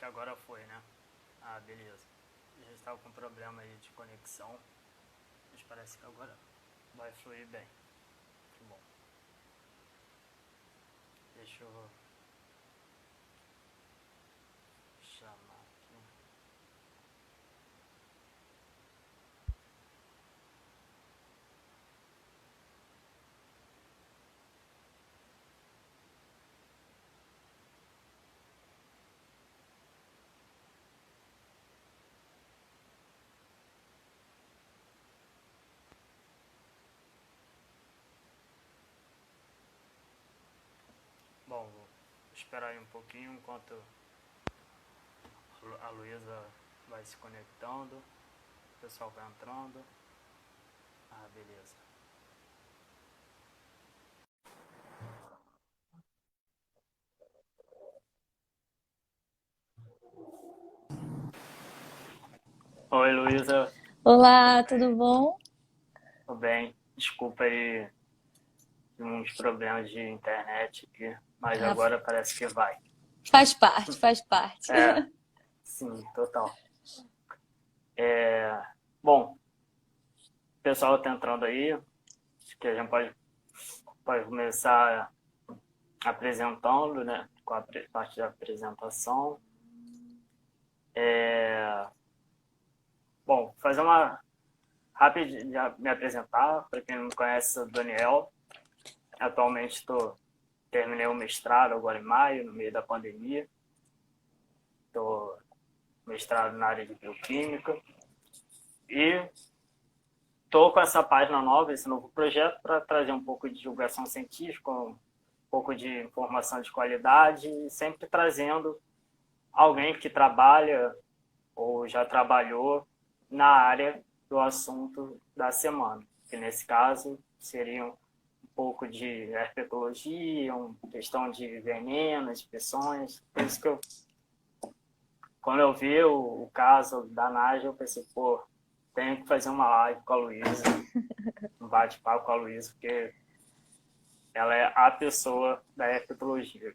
agora foi, né? Ah, beleza. Já estava com problema aí de conexão, mas parece que agora vai fluir bem. Que bom. Deixa eu chamar aqui. Bom, vou esperar aí um pouquinho enquanto a Luísa vai se conectando, o pessoal vai entrando. Ah, beleza. Oi, Luísa. Olá, tudo bom? Tudo bem? Desculpa aí uns problemas de internet aqui, mas Ah, agora parece que vai. faz parte, faz parte. É, sim, total. Bom, o pessoal está entrando aí, acho que a gente pode começar apresentando, né, com a parte da apresentação. Bom, fazer uma rápida, já me apresentar, para quem não me conhece, sou Daniel. Atualmente terminei o mestrado agora em maio, no meio da pandemia. Estou mestrado na área de bioquímica e estou com essa página nova, esse novo projeto, para trazer um pouco de divulgação científica, um pouco de informação de qualidade, e sempre trazendo alguém que trabalha ou já trabalhou na área do assunto da semana, que nesse caso seriam um pouco de herpetologia, uma questão de venenos, peçonhas. Por isso que quando eu vi o caso da Nádia, eu pensei, pô, tenho que fazer uma live com a Luísa, um bate-papo com a Luísa, porque ela é a pessoa da herpetologia.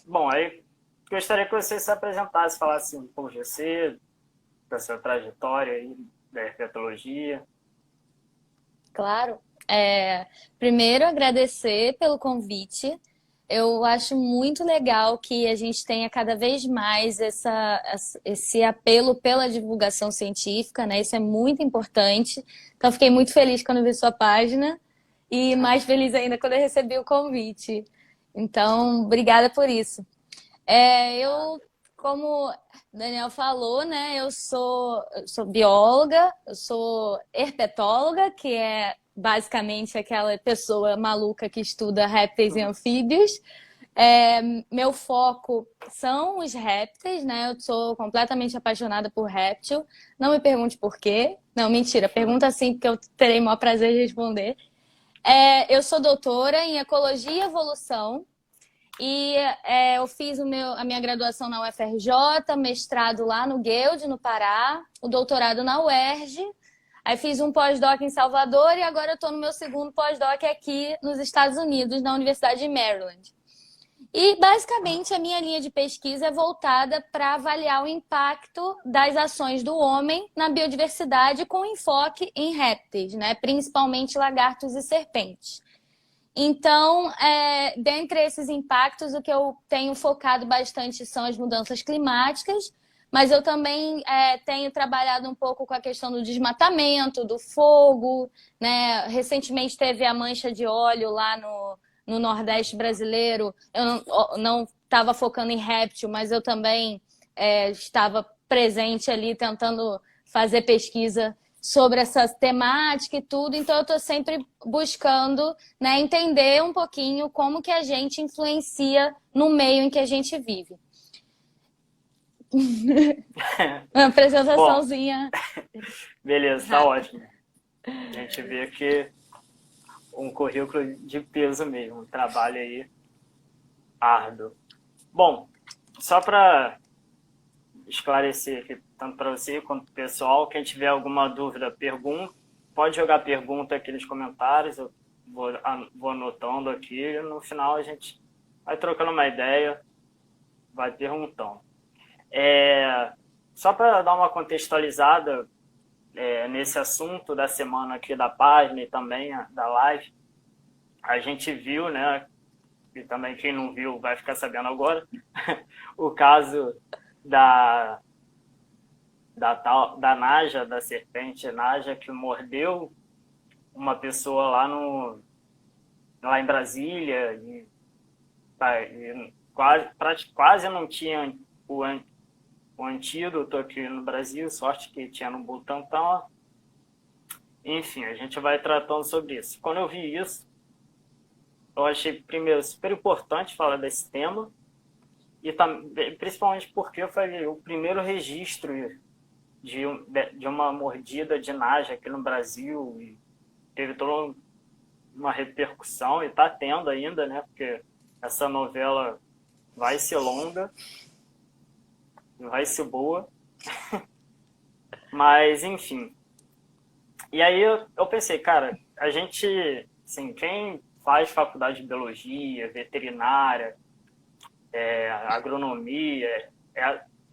Bom, aí gostaria que você se apresentasse, falasse um pouco de você, da sua trajetória aí, da herpetologia. Claro. Primeiro, agradecer pelo convite. Eu acho muito legal que a gente tenha cada vez mais esse apelo pela divulgação científica, né? Isso é muito importante. Então, fiquei muito feliz quando vi sua página e mais feliz ainda quando eu recebi o convite. Então, obrigada por isso. Como o Daniel falou, né, eu sou bióloga, eu sou herpetóloga, que é basicamente aquela pessoa maluca que estuda répteis e anfíbios. Meu foco são os répteis, né? Eu sou completamente apaixonada por réptil. Não me pergunte por quê. Não, mentira, pergunta sim, porque eu terei o maior prazer de responder. Eu sou doutora em Ecologia e Evolução. Eu fiz a minha graduação na UFRJ, mestrado lá no Guild, no Pará, o doutorado na UERJ. Aí fiz um pós-doc em Salvador e agora eu estou no meu segundo pós-doc aqui nos Estados Unidos, na Universidade de Maryland. E, basicamente, a minha linha de pesquisa é voltada para avaliar o impacto das ações do homem na biodiversidade com enfoque em répteis, né? Principalmente lagartos e serpentes. Então, dentre esses impactos, o que eu tenho focado bastante são as mudanças climáticas, mas eu também tenho trabalhado um pouco com a questão do desmatamento, do fogo, né? Recentemente teve a mancha de óleo lá no Nordeste brasileiro. Eu não estava focando em réptil, mas eu também estava presente ali tentando fazer pesquisa sobre essa temática e tudo, então eu estou sempre buscando, né, entender um pouquinho como que a gente influencia no meio em que a gente vive. Uma Bom, apresentaçãozinha beleza, tá rápida. ótimo. A gente vê que um currículo de peso mesmo, um trabalho aí árduo. Bom, só para esclarecer aqui, tanto para você quanto para o pessoal, quem tiver alguma dúvida, pergunta, pode jogar pergunta aqui nos comentários, eu vou anotando aqui e no final a gente vai trocando uma ideia. vai perguntando. Só para dar uma contextualizada nesse assunto da semana aqui da página e também da live, a gente viu, né, e também quem não viu vai ficar sabendo agora, o caso da Naja, da serpente Naja, que mordeu uma pessoa lá em Brasília e quase não tinha o antídoto aqui no Brasil, sorte que tinha no Butantan. Enfim, a gente vai tratando sobre isso. Quando eu vi isso, eu achei, primeiro, super importante falar desse tema, e principalmente porque foi o primeiro registro de uma mordida de Naja aqui no Brasil, e teve toda uma repercussão, e está tendo ainda, né? Porque essa novela vai ser longa, vai ser boa, mas enfim. E aí eu pensei, cara, a gente, assim, quem faz faculdade de biologia, veterinária, agronomia,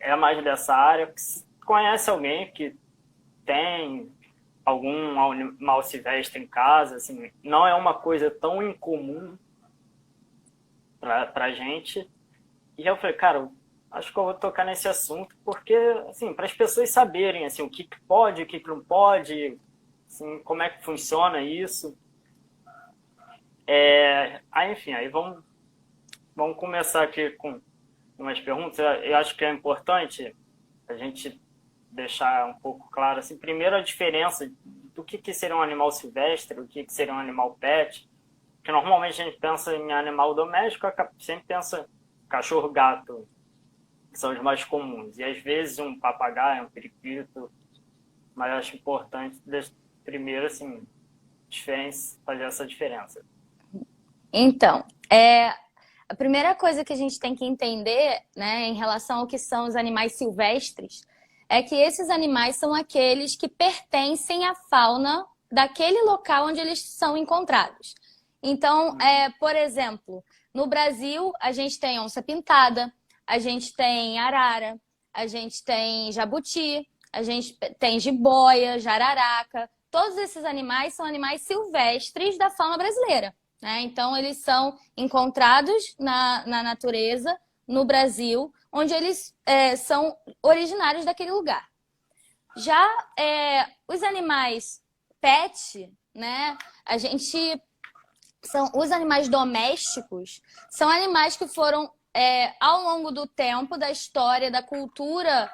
é mais dessa área, conhece alguém que tem algum animal silvestre em casa, assim, não é uma coisa tão incomum pra gente. E eu falei, cara, acho que eu vou tocar nesse assunto, porque, assim, para as pessoas saberem, assim, o que pode, o que não pode, assim, como é que funciona isso. Enfim, aí vamos começar aqui com umas perguntas. Eu acho que é importante a gente deixar um pouco claro, assim, primeiro a diferença do que seria um animal silvestre, o que seria um animal pet, porque normalmente a gente pensa em animal doméstico, sempre pensa cachorro, gato, que são os mais comuns, e às vezes um papagaio, um periquito, mas eu acho importante primeiro, assim, fazer essa diferença. Então, a primeira coisa que a gente tem que entender, né, em relação ao que são os animais silvestres, é que esses animais são aqueles que pertencem à fauna daquele local onde eles são encontrados. Então, por exemplo, no Brasil, a gente tem onça-pintada, a gente tem arara, a gente tem jabuti, a gente tem jiboia, jararaca. Todos esses animais são animais silvestres da fauna brasileira, né? Então, eles são encontrados na natureza, no Brasil, onde eles são originários daquele lugar. Já os animais pet, né? Os animais domésticos são animais que foram, ao longo do tempo, da história, da cultura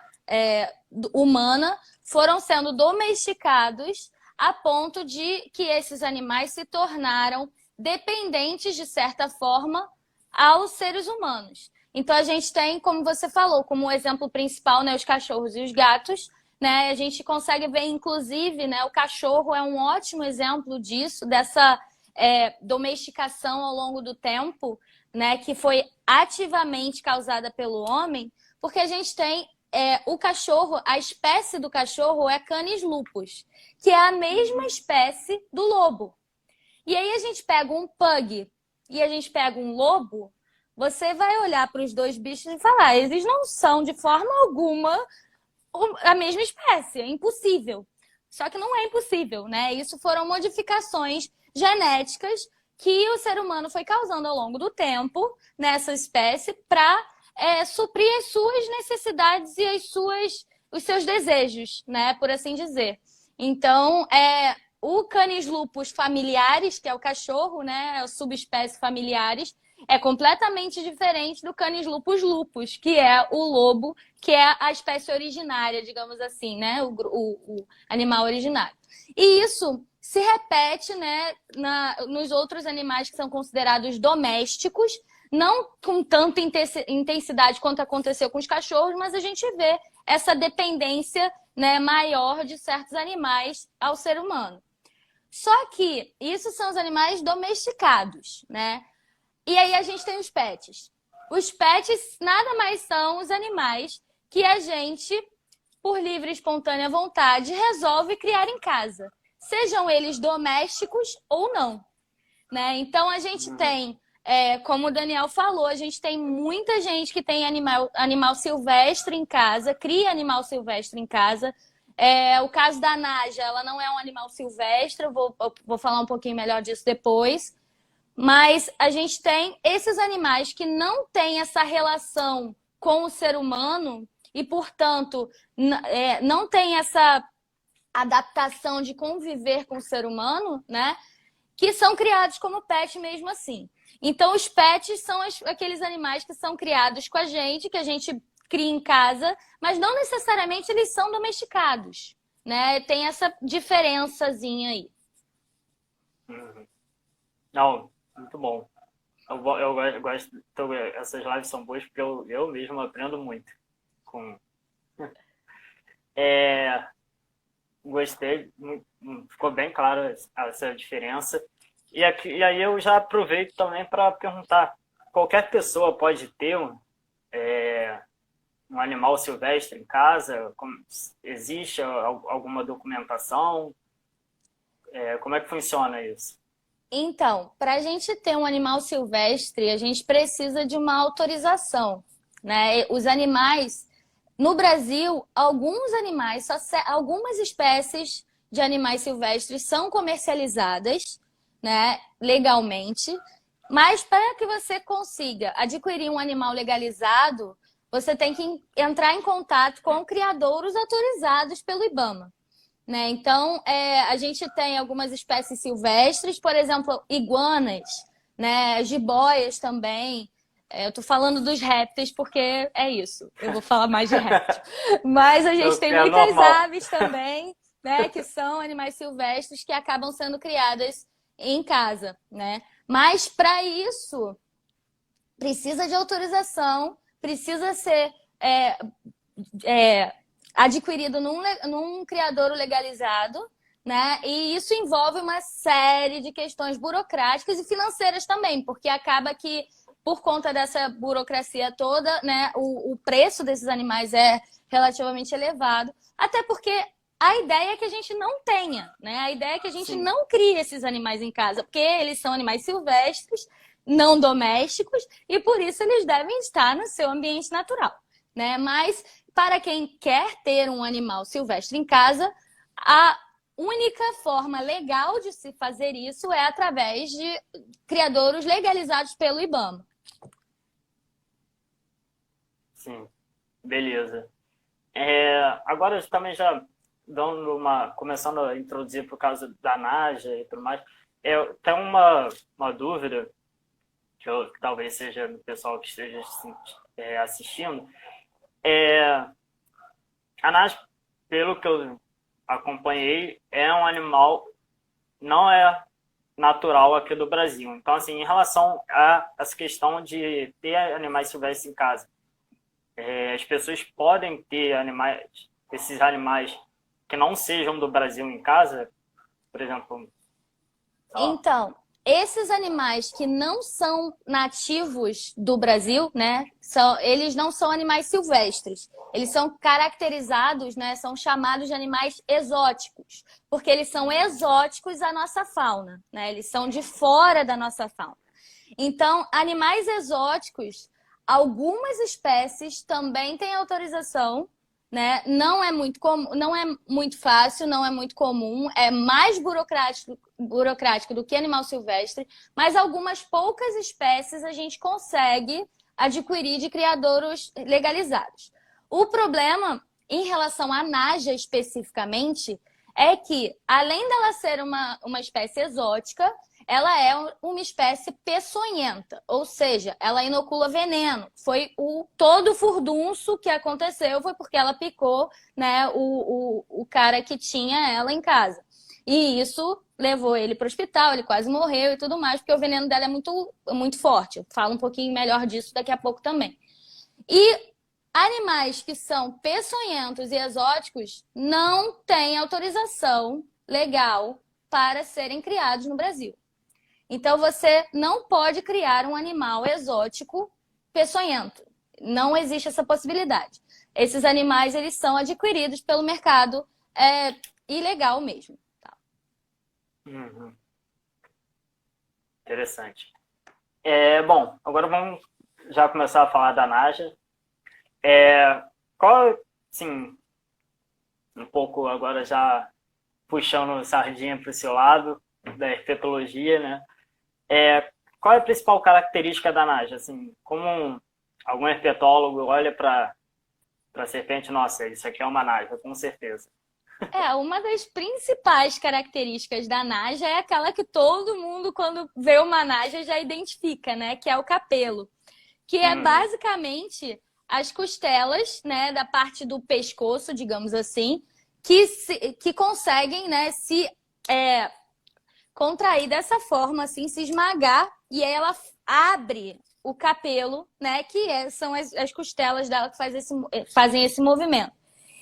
humana, foram sendo domesticados a ponto de que esses animais se tornaram dependentes, de certa forma, aos seres humanos. Então, a gente tem, como você falou, como exemplo principal, né, os cachorros e os gatos, né? A gente consegue ver, inclusive, né, o cachorro é um ótimo exemplo disso, dessa domesticação ao longo do tempo, né, que foi ativamente causada pelo homem, porque a gente tem o cachorro, a espécie do cachorro é Canis lupus, que é a mesma espécie do lobo. E aí a gente pega um pug e a gente pega um lobo, você vai olhar para os dois bichos e falar, eles não são de forma alguma a mesma espécie, é impossível. Só que não é impossível, né? Isso foram modificações genéticas que o ser humano foi causando ao longo do tempo nessa espécie para suprir as suas necessidades e os seus desejos, né? Por assim dizer. Então, o Canis lupus familiaris, que é o cachorro, né? É a subespécie familiaris, é completamente diferente do Canis lupus lupus, que é o lobo, que é a espécie originária, digamos assim, né? O animal originário. E isso se repete, né, nos outros animais que são considerados domésticos, não com tanta intensidade quanto aconteceu com os cachorros, mas a gente vê essa dependência, né, maior de certos animais ao ser humano. Só que isso são os animais domesticados, né? E aí a gente tem os pets. Os pets nada mais são os animais que a gente, por livre e espontânea vontade, resolve criar em casa. Sejam eles domésticos ou não, né? Então a gente tem como o Daniel falou, a gente tem muita gente que tem animal silvestre em casa, cria animal silvestre em casa. O caso da Naja, ela não é um animal silvestre, eu vou falar um pouquinho melhor disso depois. Mas a gente tem esses animais que não têm essa relação com o ser humano e, portanto, não tem essa adaptação de conviver com o ser humano, né? Que são criados como pet mesmo assim. Então, os pets são aqueles animais que são criados com a gente, que a gente cria em casa, mas não necessariamente eles são domesticados, né? Tem essa diferençazinha aí. Uhum. Não, muito bom. Eu gosto, então, essas lives são boas porque eu mesmo aprendo muito. É, gostei, ficou bem claro essa diferença. E aí eu já aproveito também para perguntar, qualquer pessoa pode ter um animal silvestre em casa? Existe alguma documentação? Como é que funciona isso? Então, para a gente ter um animal silvestre, a gente precisa de uma autorização, né? Os animais, no Brasil, algumas espécies de animais silvestres são comercializadas, né, legalmente, mas para que você consiga adquirir um animal legalizado, você tem que entrar em contato com criadouros autorizados pelo IBAMA. Né? Então, a gente tem algumas espécies silvestres, por exemplo, iguanas, né? Jiboias também. Eu tô falando dos répteis porque é isso. Eu vou falar mais de réptil. Mas a gente tem muitas aves também, né? Que são animais silvestres que acabam sendo criadas em casa, né? Mas para isso precisa de autorização, precisa ser adquirido num criadouro legalizado, né? E isso envolve uma série de questões burocráticas e financeiras também, porque acaba que, por conta dessa burocracia toda, né, o preço desses animais é relativamente elevado, até porque a ideia é que a gente não tenha, né? A ideia é que a gente não crie esses animais em casa, porque eles são animais silvestres, não domésticos, e por isso eles devem estar no seu ambiente natural, né? Mas para quem quer ter um animal silvestre em casa, a única forma legal de se fazer isso é através de criadouros legalizados pelo IBAMA. Sim, beleza. Agora também já começando a introduzir por causa da Naja e tudo mais, tem uma dúvida que talvez seja do pessoal que esteja assistindo. A Naja, pelo que eu acompanhei, é um animal não é natural aqui do Brasil. Então, assim, em relação a essa questão de ter animais silvestres em casa, as pessoas podem ter esses animais que não sejam do Brasil em casa, por exemplo. Então, esses animais que não são nativos do Brasil, né, eles não são animais silvestres. Eles são caracterizados, né, são chamados de animais exóticos, porque eles são exóticos à nossa fauna, né? Eles são de fora da nossa fauna. Então, animais exóticos, algumas espécies também têm autorização, né? Não é muito fácil, não é muito comum, é mais burocrático do que animal silvestre, mas algumas poucas espécies a gente consegue adquirir de criadouros legalizados. O problema em relação à Naja especificamente é que, além dela ser uma espécie exótica, ela é uma espécie peçonhenta, ou seja, ela inocula veneno. Todo o furdunço que aconteceu foi porque ela picou, né, o cara que tinha ela em casa. E isso levou ele para o hospital, ele quase morreu e tudo mais, porque o veneno dela é muito, muito forte. Eu falo um pouquinho melhor disso daqui a pouco também. E animais que são peçonhentos e exóticos não têm autorização legal para serem criados no Brasil. Então, você não pode criar um animal exótico peçonhento. Não existe essa possibilidade. Esses animais, eles são adquiridos pelo mercado ilegal mesmo. Tá? Uhum. Interessante. Bom, agora vamos já começar a falar da Naja. Qual, sim, um pouco agora já puxando sardinha para o seu lado, da herpetologia, né? Qual é a principal característica da Naja? Assim, como algum herpetólogo olha para a serpente, nossa, isso aqui é uma Naja, com certeza. Uma das principais características da Naja é aquela que todo mundo, quando vê uma Naja, já identifica, né? Que é o capelo. Que é basicamente as costelas, né? Da parte do pescoço, digamos assim, que conseguem, né? Se contrair dessa forma, assim, se esmagar. E aí ela abre o capelo, né? São as costelas dela que fazem esse movimento.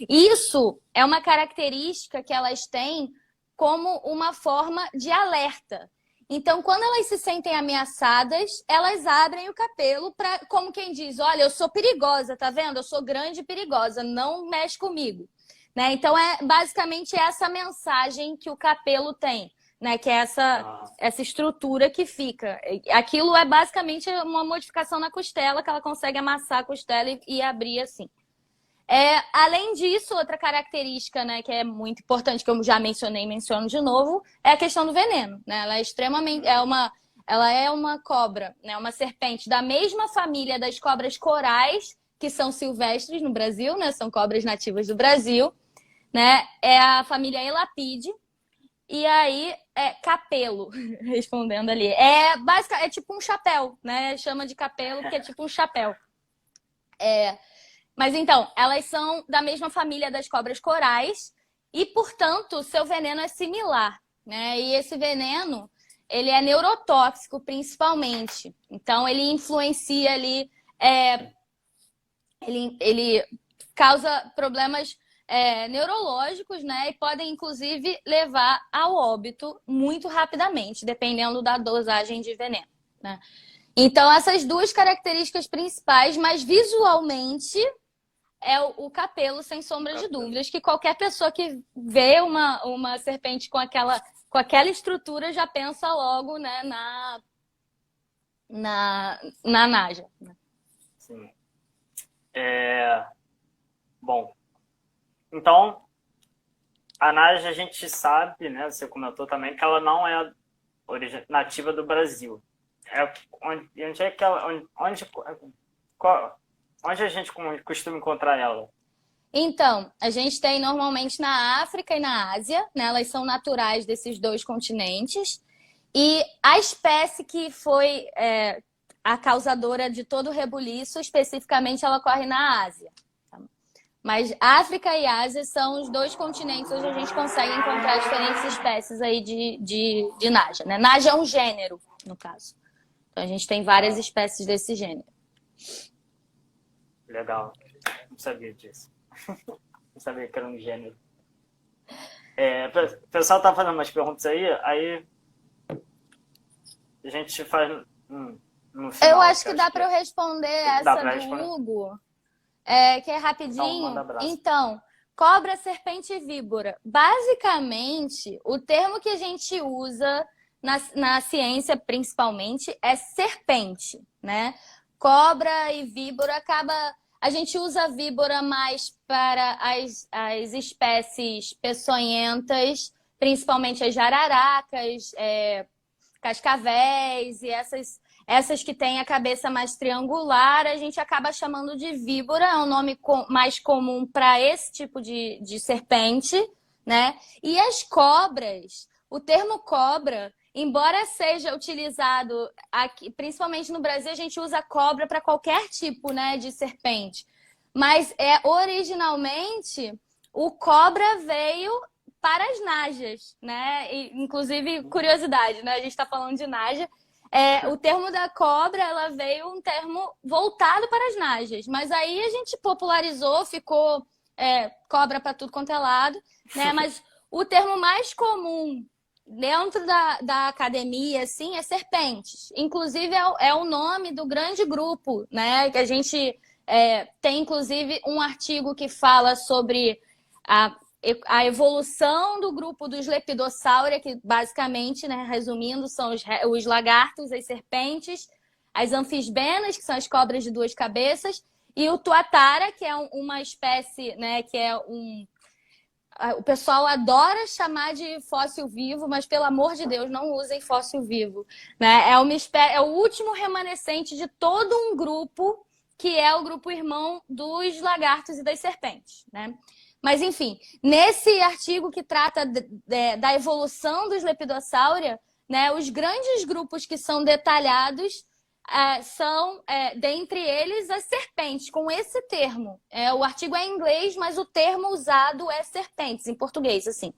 Isso é uma característica que elas têm como uma forma de alerta. Então, quando elas se sentem ameaçadas, elas abrem o capelo para, como quem diz, olha, eu sou perigosa, tá vendo? Eu sou grande e perigosa, não mexe comigo. Né? Então, é basicamente essa mensagem que o capelo tem, né? Que é essa estrutura que fica. Aquilo é basicamente uma modificação na costela, que ela consegue amassar a costela e abrir assim. Além disso, outra característica, né, que é muito importante, que eu já mencionei e menciono de novo, é a questão do veneno. Né? Ela é extremamente. Ela é uma cobra, né, uma serpente da mesma família das cobras corais, que são silvestres no Brasil, né? São cobras nativas do Brasil. Né? É a família Elapide. E aí, capelo, respondendo ali. É tipo um chapéu, né? Chama de capelo porque é tipo um chapéu. Mas então, elas são da mesma família das cobras corais e, portanto, seu veneno é similar, né? E esse veneno, ele é neurotóxico principalmente. Então, ele influencia ali, ele causa problemas neurológicos, né? E podem, inclusive, levar ao óbito muito rapidamente, dependendo da dosagem de veneno, né? Então, essas duas características principais, mas visualmente é o capelo, sem sombra de dúvidas, que qualquer pessoa que vê uma serpente com aquela estrutura já pensa logo, né, na Naja. Sim. Bom, então, a Naja a gente sabe, né, você comentou também, que ela não é nativa do Brasil. Onde é que ela... Onde a gente costuma encontrar ela? Então, a gente tem normalmente na África e na Ásia, né? Elas são naturais desses dois continentes. E a espécie que foi a causadora de todo o rebuliço, especificamente, ela ocorre na Ásia. Mas África e Ásia são os dois continentes onde a gente consegue encontrar diferentes espécies aí de Naja, né? Naja é um gênero, no caso. Então, a gente tem várias espécies desse gênero. Legal. Não sabia disso. Não sabia que era um gênero. O pessoal tá fazendo umas perguntas aí a gente faz no final. Eu acho que dá para eu responder essa do Hugo, que é rapidinho. Então, então, cobra, serpente e víbora. Basicamente, o termo que a gente usa na ciência, principalmente, é serpente, né? Cobra e víbora a gente usa a víbora mais para as espécies peçonhentas, principalmente as jararacas, cascavéis e essas que têm a cabeça mais triangular, a gente acaba chamando de víbora, é um nome mais comum para esse tipo de serpente, né? E as cobras, o termo cobra, embora seja utilizado aqui, principalmente no Brasil, a gente usa cobra para qualquer tipo, né, de serpente. Mas originalmente o cobra veio para as najas, né? E, inclusive, curiosidade, né? A gente está falando de naja. O termo da cobra, ela veio um termo voltado para as najas. Mas aí a gente popularizou, ficou cobra para tudo quanto é lado, né? Mas o termo mais comum dentro da academia, assim, é serpentes. Inclusive, é o nome do grande grupo, né? Que a gente tem, inclusive, um artigo que fala sobre a evolução do grupo dos Lepidosauria, que basicamente, né, resumindo, são os lagartos, as serpentes, as anfisbenas, que são as cobras de 2 cabeças, e o tuatara, que é uma espécie, né, que é o pessoal adora chamar de fóssil vivo, mas pelo amor de Deus, não usem fóssil vivo, né? É o último remanescente de todo um grupo que é o grupo irmão dos lagartos e das serpentes, né? Mas, enfim, nesse artigo que trata da evolução dos Lepidosauria, né, os grandes grupos que são detalhados são, dentre eles, as serpentes, com esse termo. O artigo é em inglês, mas o termo usado é serpentes, em português, assim.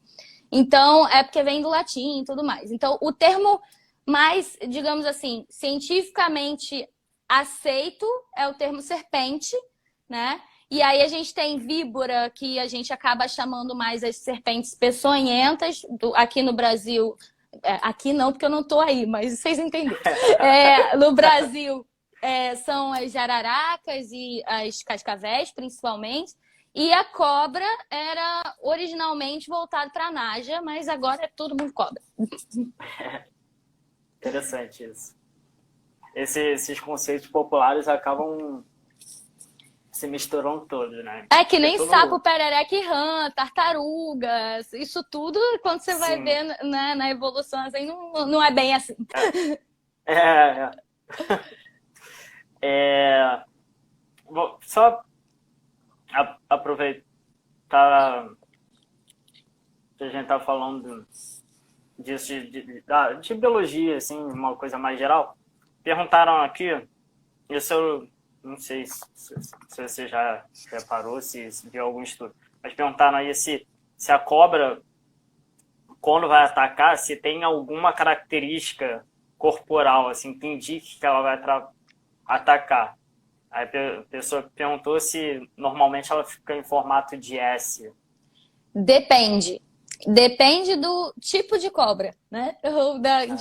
Então, é porque vem do latim e tudo mais. Então, o termo mais, digamos assim, cientificamente aceito é o termo serpente, né? E aí a gente tem víbora, que a gente acaba chamando mais as serpentes peçonhentas, aqui no Brasil. Aqui não, porque eu não tô aí, mas vocês entenderam. No Brasil, são as jararacas e as cascavéis, principalmente. E a cobra era originalmente voltada para a Naja, mas agora é todo mundo cobra. Interessante isso. Esses conceitos populares acabam se misturando todos, né? É que nem sapo, perereca e rã, tartaruga, isso tudo, quando você vai ver, né, na evolução, assim, não é bem assim. Vou só aproveitar que a gente tá falando disso de biologia, assim, uma coisa mais geral. Perguntaram aqui, isso eu não sei se você já reparou, se viu algum estudo, mas perguntaram aí se a cobra, quando vai atacar, se tem alguma característica corporal, assim, que indique que ela vai atacar. Aí a pessoa perguntou se normalmente ela fica em formato de S. Depende. Depende do tipo de cobra, né?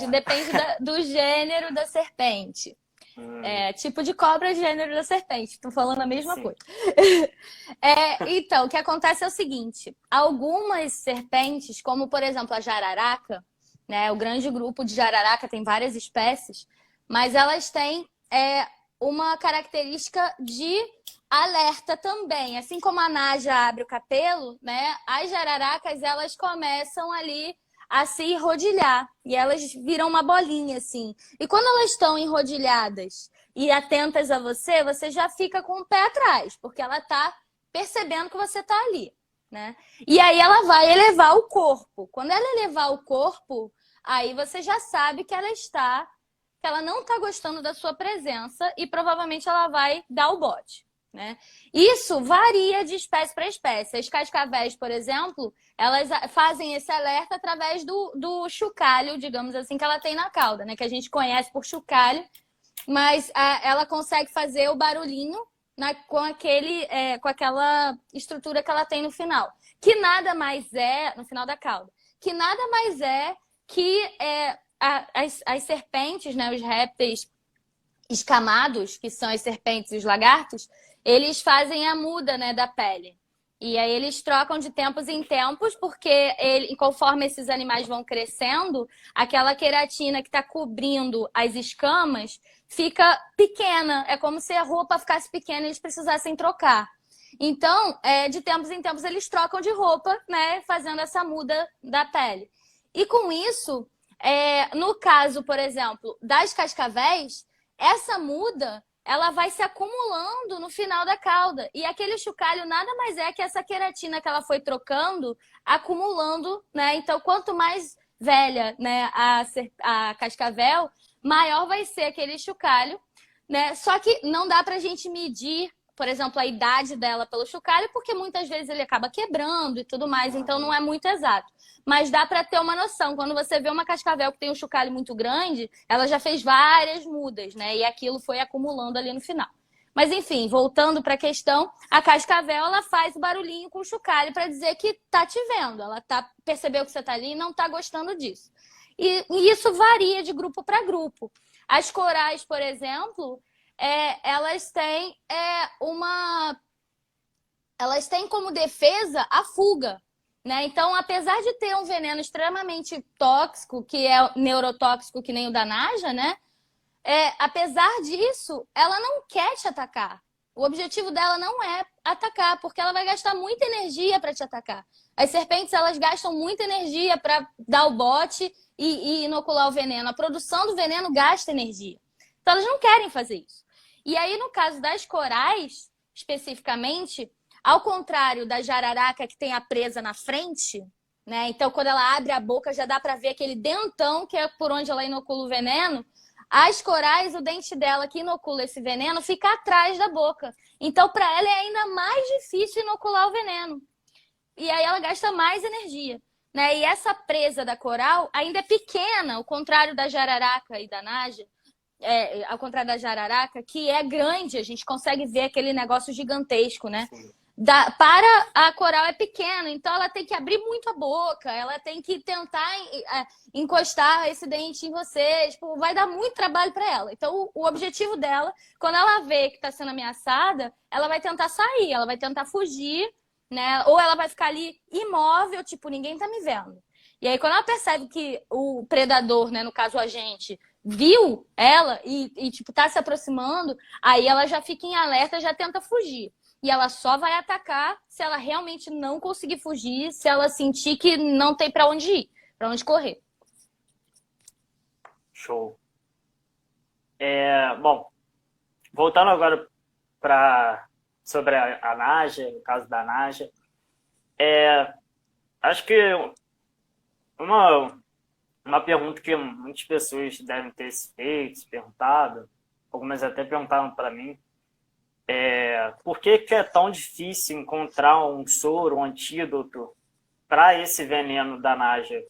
Depende do gênero da serpente. Tipo de cobra, gênero da serpente. Estou falando a mesma coisa. Então, o que acontece é o seguinte. Algumas serpentes, como por exemplo a jararaca, né? O grande grupo de jararaca tem várias espécies, mas elas têm uma característica de alerta também. Assim como a Naja abre o capelo, né? As jararacas, elas começam ali a se enrodilhar e elas viram uma bolinha assim. E quando elas estão enrodilhadas e atentas a você, você já fica com o pé atrás, porque ela tá percebendo que você tá ali, né? E aí ela vai elevar o corpo. Quando ela elevar o corpo, aí você já sabe que ela não está gostando da sua presença e provavelmente ela vai dar o bote, né? Isso varia de espécie para espécie. As cascavéis, por exemplo, elas fazem esse alerta através do chocalho, digamos assim, que ela tem na cauda, né? Que a gente conhece por chocalho, mas ela consegue fazer o barulhinho com aquela estrutura que ela tem no final. Que nada mais no final da cauda. Que nada mais é que as serpentes, né, os répteis escamados, que são as serpentes e os lagartos, eles fazem a muda, né, da pele. E aí eles trocam de tempos em tempos, porque conforme esses animais vão crescendo, aquela queratina que está cobrindo as escamas fica pequena. É como se a roupa ficasse pequena e eles precisassem trocar. Então, de tempos em tempos, eles trocam de roupa, né, fazendo essa muda da pele. E com isso, no caso, por exemplo, das cascavéis, essa muda ela vai se acumulando no final da cauda. E aquele chocalho nada mais é que essa queratina que ela foi trocando, acumulando, né? Então, quanto mais velha, né, a cascavel, maior vai ser aquele chocalho, né? Só que não dá pra gente medir, por exemplo, a idade dela pelo chocalho, porque muitas vezes ele acaba quebrando e tudo mais, então não é muito exato. Mas dá para ter uma noção. Quando você vê uma cascavel que tem um chocalho muito grande, ela já fez várias mudas, né? E aquilo foi acumulando ali no final. Mas enfim, voltando para a questão, a cascavel ela faz o barulhinho com o chocalho para dizer que tá te vendo. Ela percebeu que você tá ali e não tá gostando disso. E isso varia de grupo para grupo. As corais, por exemplo, elas têm elas têm como defesa a fuga, né? Então, apesar de ter um veneno extremamente tóxico, que é neurotóxico, que nem o da Naja, né? apesar disso, ela não quer te atacar. O objetivo dela não é atacar, porque ela vai gastar muita energia para te atacar. As serpentes, elas gastam muita energia para dar o bote e inocular o veneno. A produção do veneno gasta energia. Então, elas não querem fazer isso. E aí, no caso das corais, especificamente, ao contrário da jararaca, que tem a presa na frente, né? Então, quando ela abre a boca, já dá para ver aquele dentão, que é por onde ela inocula o veneno. As corais, o dente dela que inocula esse veneno fica atrás da boca. Então, para ela é ainda mais difícil inocular o veneno. E aí ela gasta mais energia, né? E essa presa da coral ainda é pequena, ao contrário da jararaca e da naja. Ao contrário da jararaca, que é grande, a gente consegue ver aquele negócio gigantesco, né? Para a coral é pequena, então ela tem que abrir muito a boca, ela tem que tentar encostar esse dente em você, tipo, vai dar muito trabalho para ela. Então, o objetivo dela, quando ela vê que está sendo ameaçada, ela vai tentar sair, ela vai tentar fugir, né? Ou ela vai ficar ali imóvel, tipo, ninguém tá me vendo. E aí, quando ela percebe que o predador, né, no caso a gente, viu ela e tipo, tá se aproximando, aí ela já fica em alerta, já tenta fugir. E ela só vai atacar se ela realmente não conseguir fugir, se ela sentir que não tem para onde ir, para onde correr. Show. Bom, voltando agora sobre a Naja, o caso da Naja, acho que uma pergunta que muitas pessoas devem ter se feito, se perguntado, algumas até perguntaram para mim, por que é tão difícil encontrar um soro, um antídoto para esse veneno da Naja?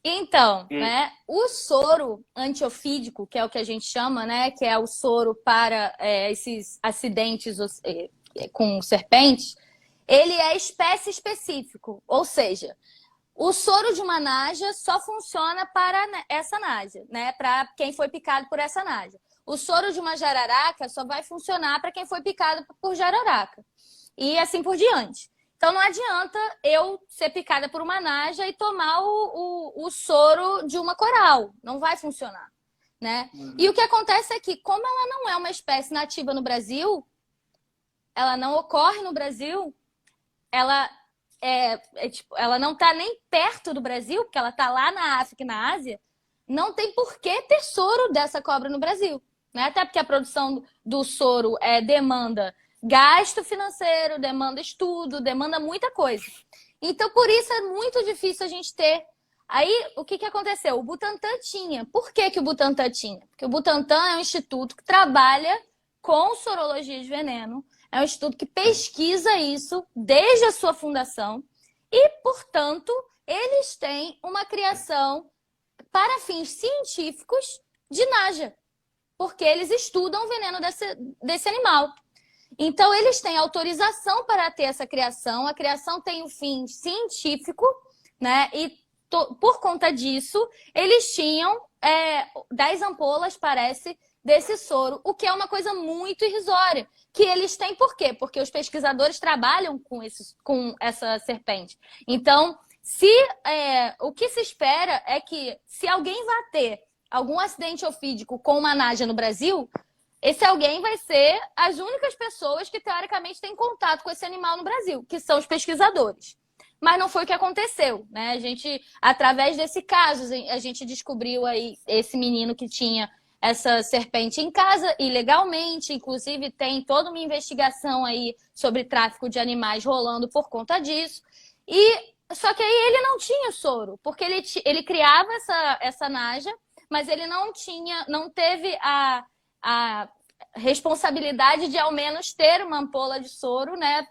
Então, né, o soro antiofídico, que é o que a gente chama, né, que é o soro para esses acidentes com serpentes, ele é espécie específico, ou seja, o soro de uma naja só funciona para essa naja, né, para quem foi picado por essa naja. O soro de uma jararaca só vai funcionar para quem foi picado por jararaca. E assim por diante. Então não adianta eu ser picada por uma naja e tomar o soro de uma coral. Não vai funcionar, né? E o que acontece é que, como ela não é uma espécie nativa no Brasil, ela não ocorre no Brasil, ela ela não está nem perto do Brasil, porque ela está lá na África e na Ásia, não tem por que ter soro dessa cobra no Brasil, né? Até porque a produção do soro demanda gasto financeiro, demanda estudo, demanda muita coisa. Então, por isso é muito difícil a gente ter. Aí, o que aconteceu? O Butantan tinha. Por que o Butantan tinha? Porque o Butantan é um instituto que trabalha com sorologia de veneno, é um instituto que pesquisa isso desde a sua fundação e, portanto, eles têm uma criação para fins científicos de naja, porque eles estudam o veneno desse animal. Então, eles têm autorização para ter essa criação. A criação tem um fim científico, né? E por conta disso, eles tinham 10 ampolas, parece, desse soro, o que é uma coisa muito irrisória. Que eles têm por quê? Porque os pesquisadores trabalham com essa serpente. Então, o que se espera é que, se alguém vai ter algum acidente ofídico com uma naja no Brasil, esse alguém vai ser as únicas pessoas que, teoricamente, têm contato com esse animal no Brasil, que são os pesquisadores. Mas não foi o que aconteceu, né? A gente, através desse caso, a gente descobriu aí esse menino que tinha essa serpente em casa, ilegalmente. Inclusive, tem toda uma investigação aí sobre tráfico de animais rolando por conta disso. Só que aí ele não tinha soro, porque ele criava essa naja, mas ele não teve a responsabilidade de, ao menos, ter uma ampola de soro, né,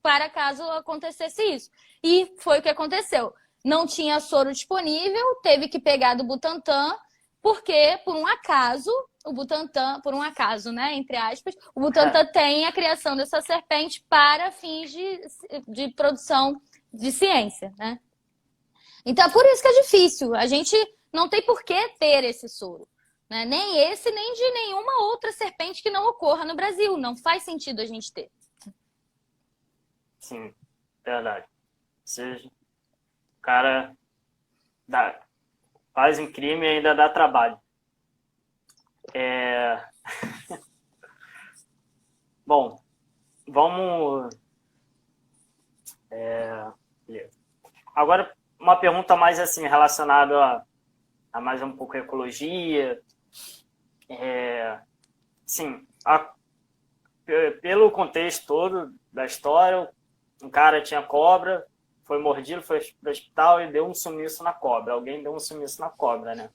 para caso acontecesse isso. E foi o que aconteceu. Não tinha soro disponível, teve que pegar do Butantan, porque, por um acaso, o Butantan, por um acaso, né, entre aspas, o Butantan tem a criação dessa serpente para fins de produção de ciência, né? Então, é por isso que é difícil. A gente não tem por que ter esse soro, né? Nem esse, nem de nenhuma outra serpente que não ocorra no Brasil. Não faz sentido a gente ter. Sim, verdade. Ou seja, o cara faz um crime e ainda dá trabalho. É... Bom, vamos... Beleza. Agora, uma pergunta mais assim, relacionada a mais um pouco a ecologia. Sim, pelo contexto todo da história, um cara tinha cobra, foi mordido, foi para o hospital e deu um sumiço na cobra. Alguém deu um sumiço na cobra, né?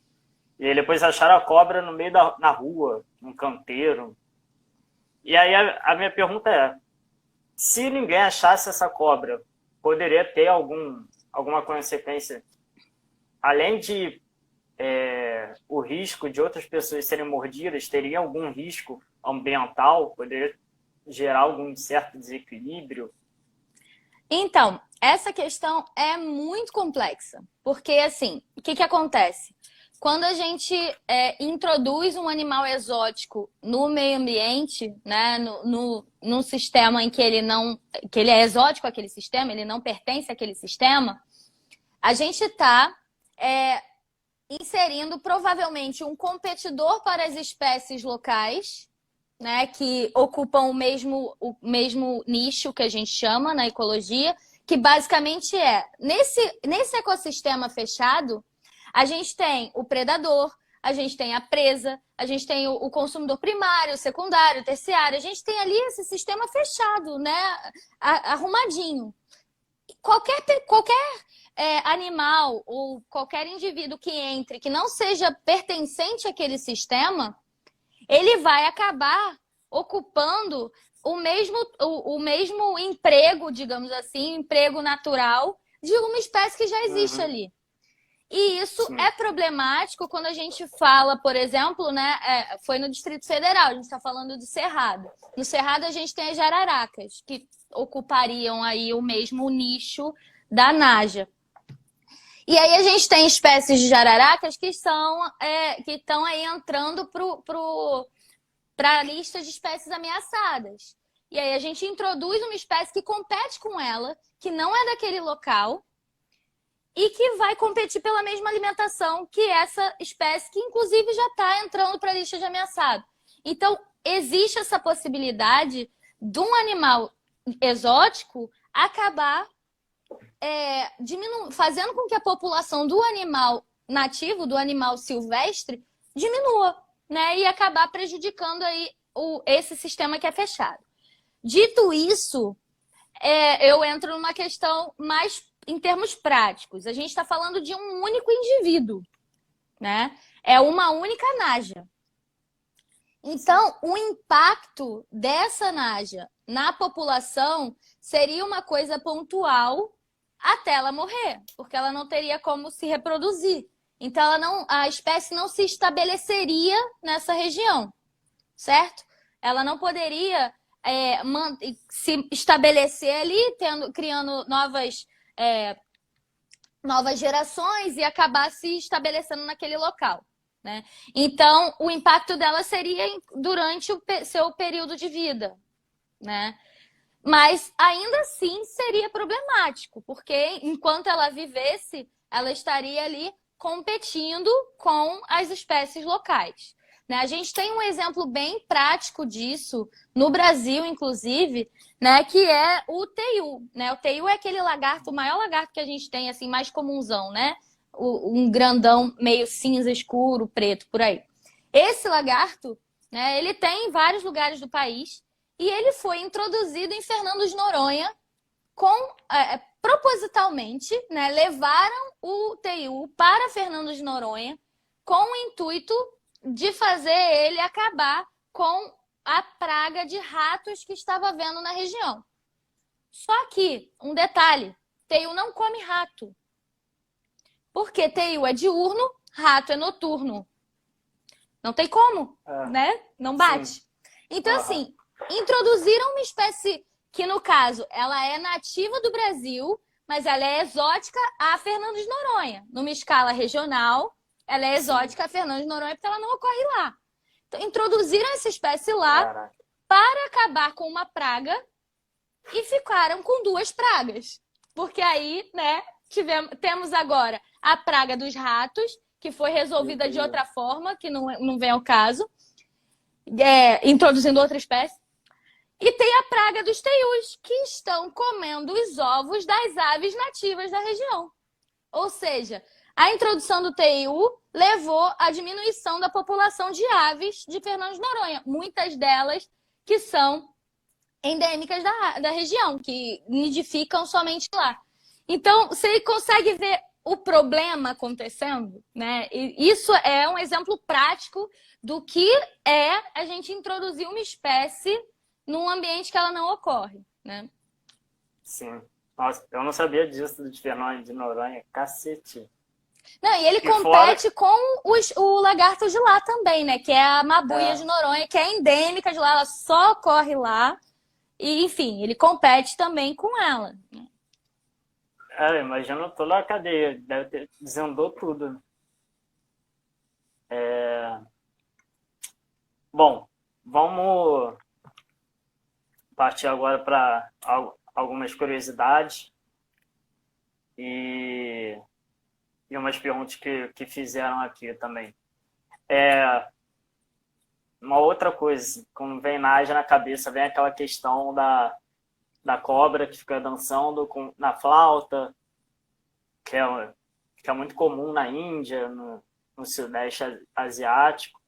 E aí depois acharam a cobra no meio na rua, num canteiro. E aí a minha pergunta é, se ninguém achasse essa cobra, poderia ter alguma consequência, além de o risco de outras pessoas serem mordidas, teria algum risco ambiental, poderia gerar algum certo desequilíbrio? Então, essa questão é muito complexa, porque assim, o que acontece? Quando a gente introduz um animal exótico no meio ambiente, né, num sistema em que que ele é exótico àquele sistema, ele não pertence àquele sistema, a gente está inserindo provavelmente um competidor para as espécies locais, né, que ocupam o mesmo nicho que a gente chama na ecologia, que basicamente nesse ecossistema fechado, a gente tem o predador, a gente tem a presa, a gente tem o consumidor primário, secundário, terciário, a gente tem ali esse sistema fechado, né, arrumadinho. Qualquer animal ou qualquer indivíduo que entre, que não seja pertencente àquele sistema, ele vai acabar ocupando o mesmo emprego, digamos assim, emprego natural de uma espécie que já existe ali. E isso é problemático quando a gente fala, por exemplo, né, foi no Distrito Federal, a gente está falando do Cerrado. No Cerrado a gente tem as jararacas, que ocupariam aí o mesmo nicho da naja. E aí a gente tem espécies de jararacas que estão aí entrando para a lista de espécies ameaçadas. E aí a gente introduz uma espécie que compete com ela, que não é daquele local, e que vai competir pela mesma alimentação que essa espécie, que inclusive já está entrando para a lista de ameaçado. Então, existe essa possibilidade de um animal exótico acabar fazendo com que a população do animal nativo, do animal silvestre, diminua, né? E acabar prejudicando aí esse sistema que é fechado. Dito isso, eu entro numa questão mais em termos práticos. A gente está falando de um único indivíduo, né? É uma única naja. Então, o impacto dessa naja na população seria uma coisa pontual até ela morrer, porque ela não teria como se reproduzir. Então, a espécie não se estabeleceria nessa região, certo? Ela não poderia se estabelecer ali, criando novas gerações e acabar se estabelecendo naquele local, né? Então, o impacto dela seria durante o seu período de vida, né? Mas ainda assim seria problemático, porque enquanto ela vivesse, ela estaria ali competindo com as espécies locais, né? A gente tem um exemplo bem prático disso no Brasil, inclusive, né, que é o teiu, né? O teiu é aquele lagarto, o maior lagarto que a gente tem, assim, mais comunzão, né? Um grandão meio cinza escuro, preto, por aí. Esse lagarto, né, ele tem em vários lugares do país e ele foi introduzido em Fernando de Noronha propositalmente, né? Levaram o teiu para Fernando de Noronha com o intuito de fazer ele acabar com a praga de ratos que estava havendo na região. Só que, um detalhe, teiu não come rato. Porque teiu é diurno, rato é noturno. Não tem como, né? Não bate. Sim. Então, assim, introduziram uma espécie que, no caso, ela é nativa do Brasil, mas ela é exótica a Fernando de Noronha. Numa escala regional, ela é exótica a Fernando de Noronha porque ela não ocorre lá. Então, introduziram essa espécie lá para acabar com uma praga e ficaram com duas pragas. Porque aí, né, temos agora a praga dos ratos, que foi resolvida de outra forma, que não vem ao caso. introduzindo outra espécie. E tem a praga dos teius, que estão comendo os ovos das aves nativas da região. Ou seja, a introdução do teiu levou à diminuição da população de aves de Fernando de Noronha. Muitas delas que são endêmicas da região, que nidificam somente lá. Então, você consegue ver o problema acontecendo, né? E isso é um exemplo prático do que é a gente introduzir uma espécie num ambiente que ela não ocorre, né? Sim. Nossa, eu não sabia disso de Fernando de Noronha. Cacete. Não, e ele E compete fora... com o lagarto de lá também, né? Que é a mabuia de Noronha, que é endêmica de lá, ela só ocorre lá. E, enfim, ele compete também com ela. Imagina toda a cadeia. Deve ter... Desandou tudo. Bom, vamos partir agora para algumas curiosidades e umas perguntas que fizeram aqui também. Uma outra coisa, quando vem na cabeça, vem aquela questão da cobra que fica dançando na flauta, que é muito comum na Índia, no Sudeste Asiático.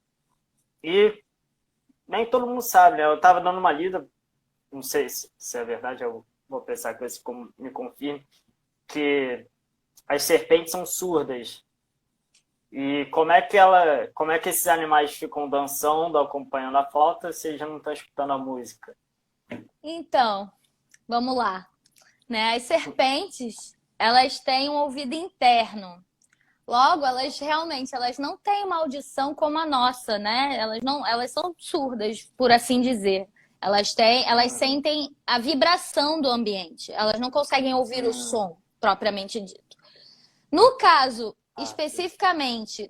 E nem todo mundo sabe, né? Eu estava dando uma lida, não sei se é verdade, eu vou pensar que você me confirme, que as serpentes são surdas. E como é que esses animais ficam dançando, acompanhando a flauta, se eles não estão escutando a música? Então, vamos lá. Né? As serpentes, elas têm um ouvido interno. Logo, elas não têm uma audição como a nossa, né? Elas são surdas, por assim dizer. Elas sentem a vibração do ambiente. Elas não conseguem ouvir o som propriamente dito. No caso especificamente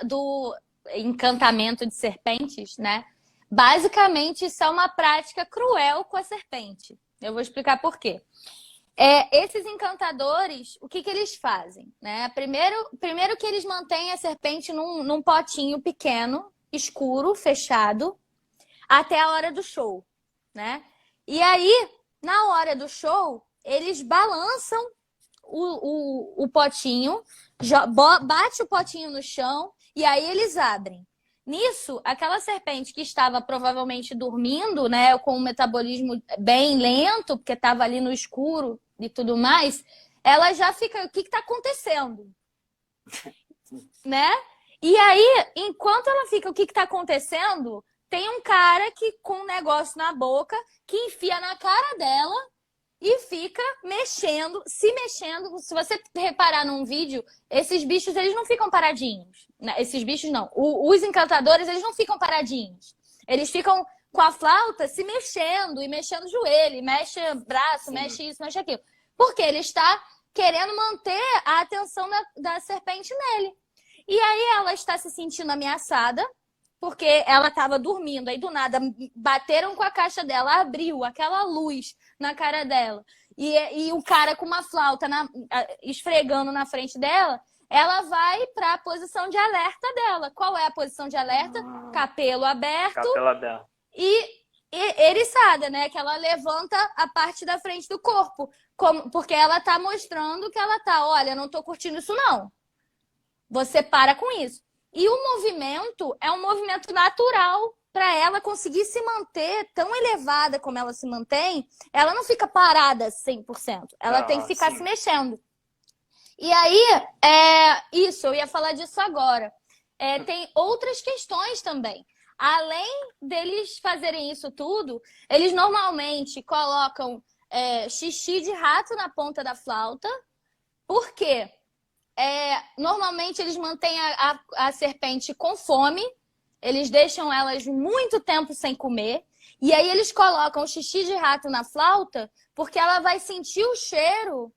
do encantamento de serpentes, né? Basicamente, isso é uma prática cruel com a serpente. Eu vou explicar por quê. Esses encantadores, o que eles fazem? Né? Primeiro que eles mantêm a serpente num potinho pequeno, escuro, fechado, até a hora do show. Né? E aí, na hora do show, eles balançam o potinho, bate o potinho no chão e aí eles abrem. Nisso, aquela serpente que estava provavelmente dormindo, né, com um metabolismo bem lento, porque estava ali no escuro e tudo mais, ela já fica, o que está acontecendo? Né? E aí, enquanto ela fica, o que está acontecendo? Tem um cara que com um negócio na boca, que enfia na cara dela e fica se mexendo. Se você reparar num vídeo, esses bichos, eles não ficam paradinhos. Esses bichos não. Os encantadores, eles não ficam paradinhos. Eles ficam com a flauta se mexendo e mexendo o joelho, mexe braço, mexe isso, mexe aquilo. Porque ele está querendo manter a atenção da serpente nele. E aí ela está se sentindo ameaçada, porque ela estava dormindo, aí do nada bateram com a caixa dela, abriu aquela luz na cara dela, e o cara com uma flauta esfregando na frente dela, ela vai para a posição de alerta dela. Qual é a posição de alerta? Capelo aberto e eriçada, né? Que ela levanta a parte da frente do corpo, porque ela tá mostrando que ela tá, olha, não tô curtindo isso não. Você para com isso. E o movimento é um movimento natural para ela conseguir se manter tão elevada como ela se mantém. Ela não fica parada 100%. Ela tem que ficar se mexendo. E aí, eu ia falar disso agora. Tem outras questões também. Além deles fazerem isso tudo, eles normalmente colocam xixi de rato na ponta da flauta. Por quê? Normalmente eles mantêm a serpente com fome, eles deixam elas muito tempo sem comer, e aí eles colocam o xixi de rato na flauta, porque ela vai sentir o cheiro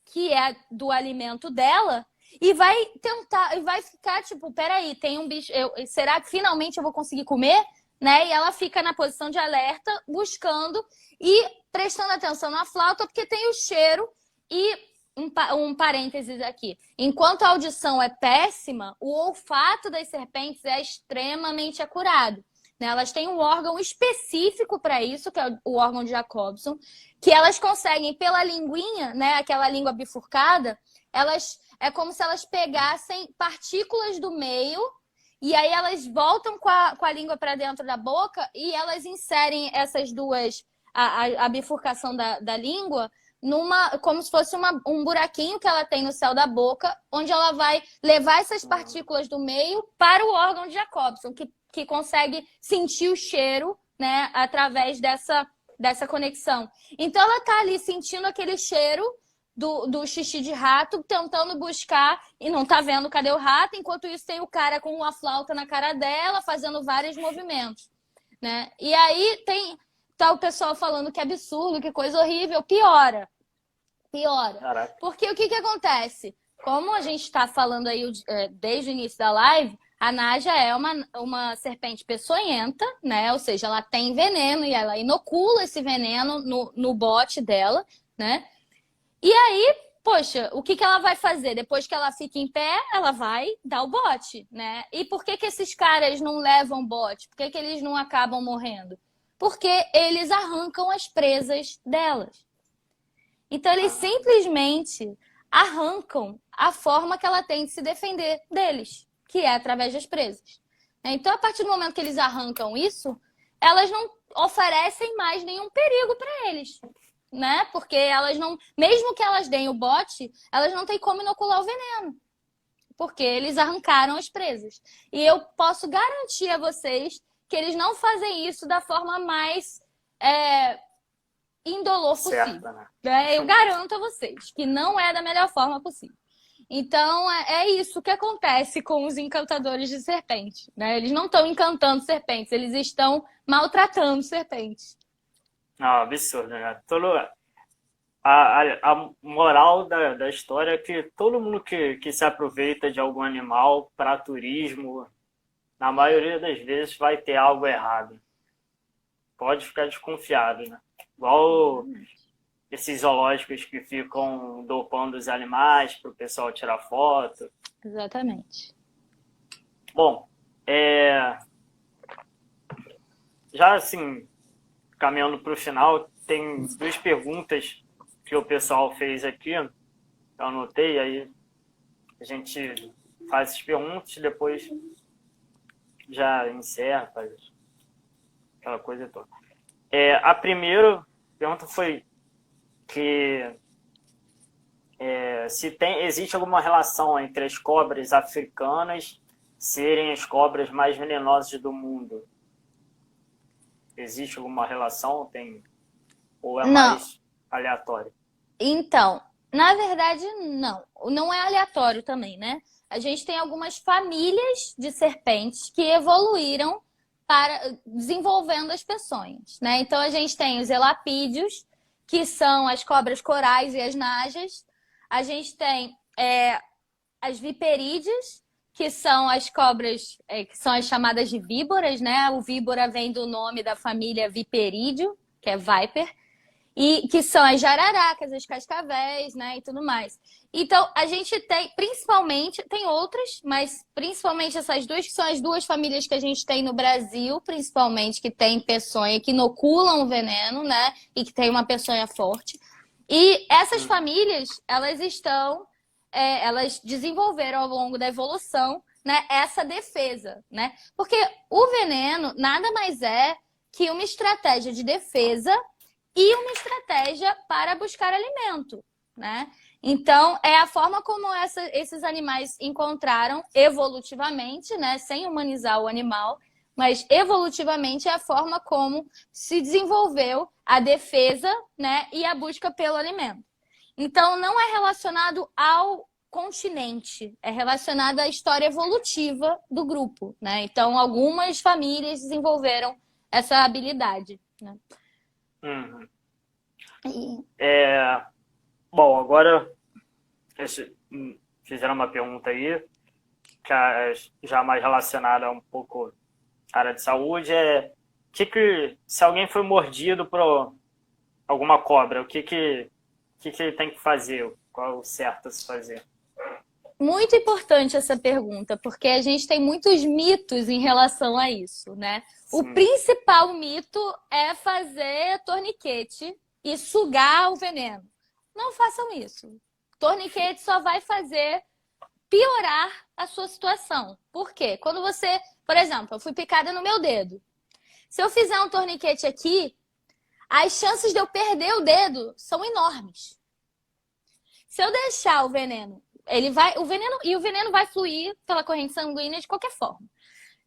que é do alimento dela e vai tentar, e vai ficar tipo, peraí, tem um bicho, será que finalmente eu vou conseguir comer? Né? E ela fica na posição de alerta, buscando e prestando atenção na flauta, porque tem o cheiro. E um parênteses aqui. Enquanto a audição é péssima, o olfato das serpentes é extremamente acurado. né? Elas têm um órgão específico para isso, que é o órgão de Jacobson, que elas conseguem, pela linguinha, né? Aquela língua bifurcada, é como se elas pegassem partículas do meio e aí elas voltam com a língua para dentro da boca e elas inserem essas duas, a bifurcação da língua, como se fosse um buraquinho que ela tem no céu da boca, onde ela vai levar essas partículas do meio para o órgão de Jacobson, que consegue sentir o cheiro, né, através dessa conexão. Então ela está ali sentindo aquele cheiro do xixi de rato, tentando buscar e não tá vendo cadê o rato, enquanto isso tem o cara com uma flauta na cara dela, fazendo vários movimentos, né? E aí tá o pessoal falando que é absurdo, que coisa horrível, piora. Caraca. Porque o que acontece? Como a gente está falando aí desde o início da live, a Naja é uma serpente peçonhenta, né? Ou seja, ela tem veneno e ela inocula esse veneno no bote dela, né? E aí, poxa, o que ela vai fazer? Depois que ela fica em pé, ela vai dar o bote, né? E por que esses caras não levam bote? Por que eles não acabam morrendo? Porque eles arrancam as presas delas. Então, eles simplesmente arrancam a forma que ela tem de se defender deles, que é através das presas. Então, a partir do momento que eles arrancam isso, elas não oferecem mais nenhum perigo para eles, né? Porque elas não, mesmo que elas deem o bote, elas não têm como inocular o veneno, porque eles arrancaram as presas. E eu posso garantir a vocês que eles não fazem isso da forma mais indolor possível. Certo, né? Eu garanto a vocês que não é da melhor forma possível. Então, é isso que acontece com os encantadores de serpente, né? Eles não estão encantando serpentes, eles estão maltratando serpentes. Não, absurdo, né? A moral da história é que todo mundo que se aproveita de algum animal para turismo, na maioria das vezes vai ter algo errado. Pode ficar desconfiado, né? Igual esses zoológicos que ficam dopando os animais para o pessoal tirar foto. Exatamente. Bom, já assim, caminhando para o final, tem 2 perguntas que o pessoal fez aqui. Eu anotei, aí a gente faz as perguntas, depois já encerra, faz aquela coisa toda. A primeira pergunta foi que se existe alguma relação entre as cobras africanas serem as cobras mais venenosas do mundo. Existe alguma relação? Ou é mais aleatório? Então, na verdade, não. Não é aleatório também, né? A gente tem algumas famílias de serpentes que evoluíram desenvolvendo as peçonhas, né? Então, a gente tem os elapídeos, que são as cobras corais e as najas. A gente tem as viperídeas, que são as cobras, que são as chamadas de víboras, né? O víbora vem do nome da família Viperídeo, que é viper, e que são as jararacas, as cascavéis, né? E tudo mais. Então, a gente tem, principalmente, tem outras, mas principalmente essas duas, que são as 2 famílias que a gente tem no Brasil, principalmente, que tem peçonha, que inoculam o veneno, né? E que tem uma peçonha forte. E essas famílias, elas desenvolveram ao longo da evolução, né, essa defesa, né? Porque o veneno nada mais é que uma estratégia de defesa e uma estratégia para buscar alimento, né? Então, é a forma como esses animais encontraram evolutivamente, né, sem humanizar o animal, mas evolutivamente é a forma como se desenvolveu a defesa, né, e a busca pelo alimento. Então, não é relacionado ao continente, é relacionado à história evolutiva do grupo, né? Então, algumas famílias desenvolveram essa habilidade, né? Uhum. Bom, agora fizeram uma pergunta aí, que é já mais relacionada um pouco à área de saúde, se alguém foi mordido por alguma cobra, o que ele tem que fazer? Qual é o certo a se fazer? Muito importante essa pergunta, porque a gente tem muitos mitos em relação a isso, né? O Sim. principal mito é fazer torniquete e sugar o veneno. Não façam isso. Torniquete só vai fazer piorar a sua situação. Por quê? Quando você, por exemplo, eu fui picada no meu dedo. Se eu fizer um torniquete aqui, as chances de eu perder o dedo são enormes. Se eu deixar o veneno, o veneno vai fluir pela corrente sanguínea de qualquer forma.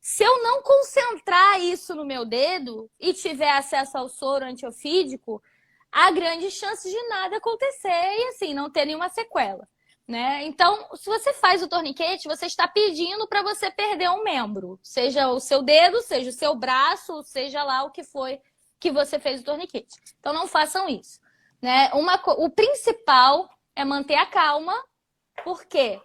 Se eu não concentrar isso no meu dedo e tiver acesso ao soro antiofídico, há grandes chances de nada acontecer e assim não ter nenhuma sequela, né? Então, se você faz o torniquete, você está pedindo para você perder um membro, seja o seu dedo, seja o seu braço, seja lá o que foi que você fez o torniquete. Então, não façam isso, né? O principal é manter a calma, por quê?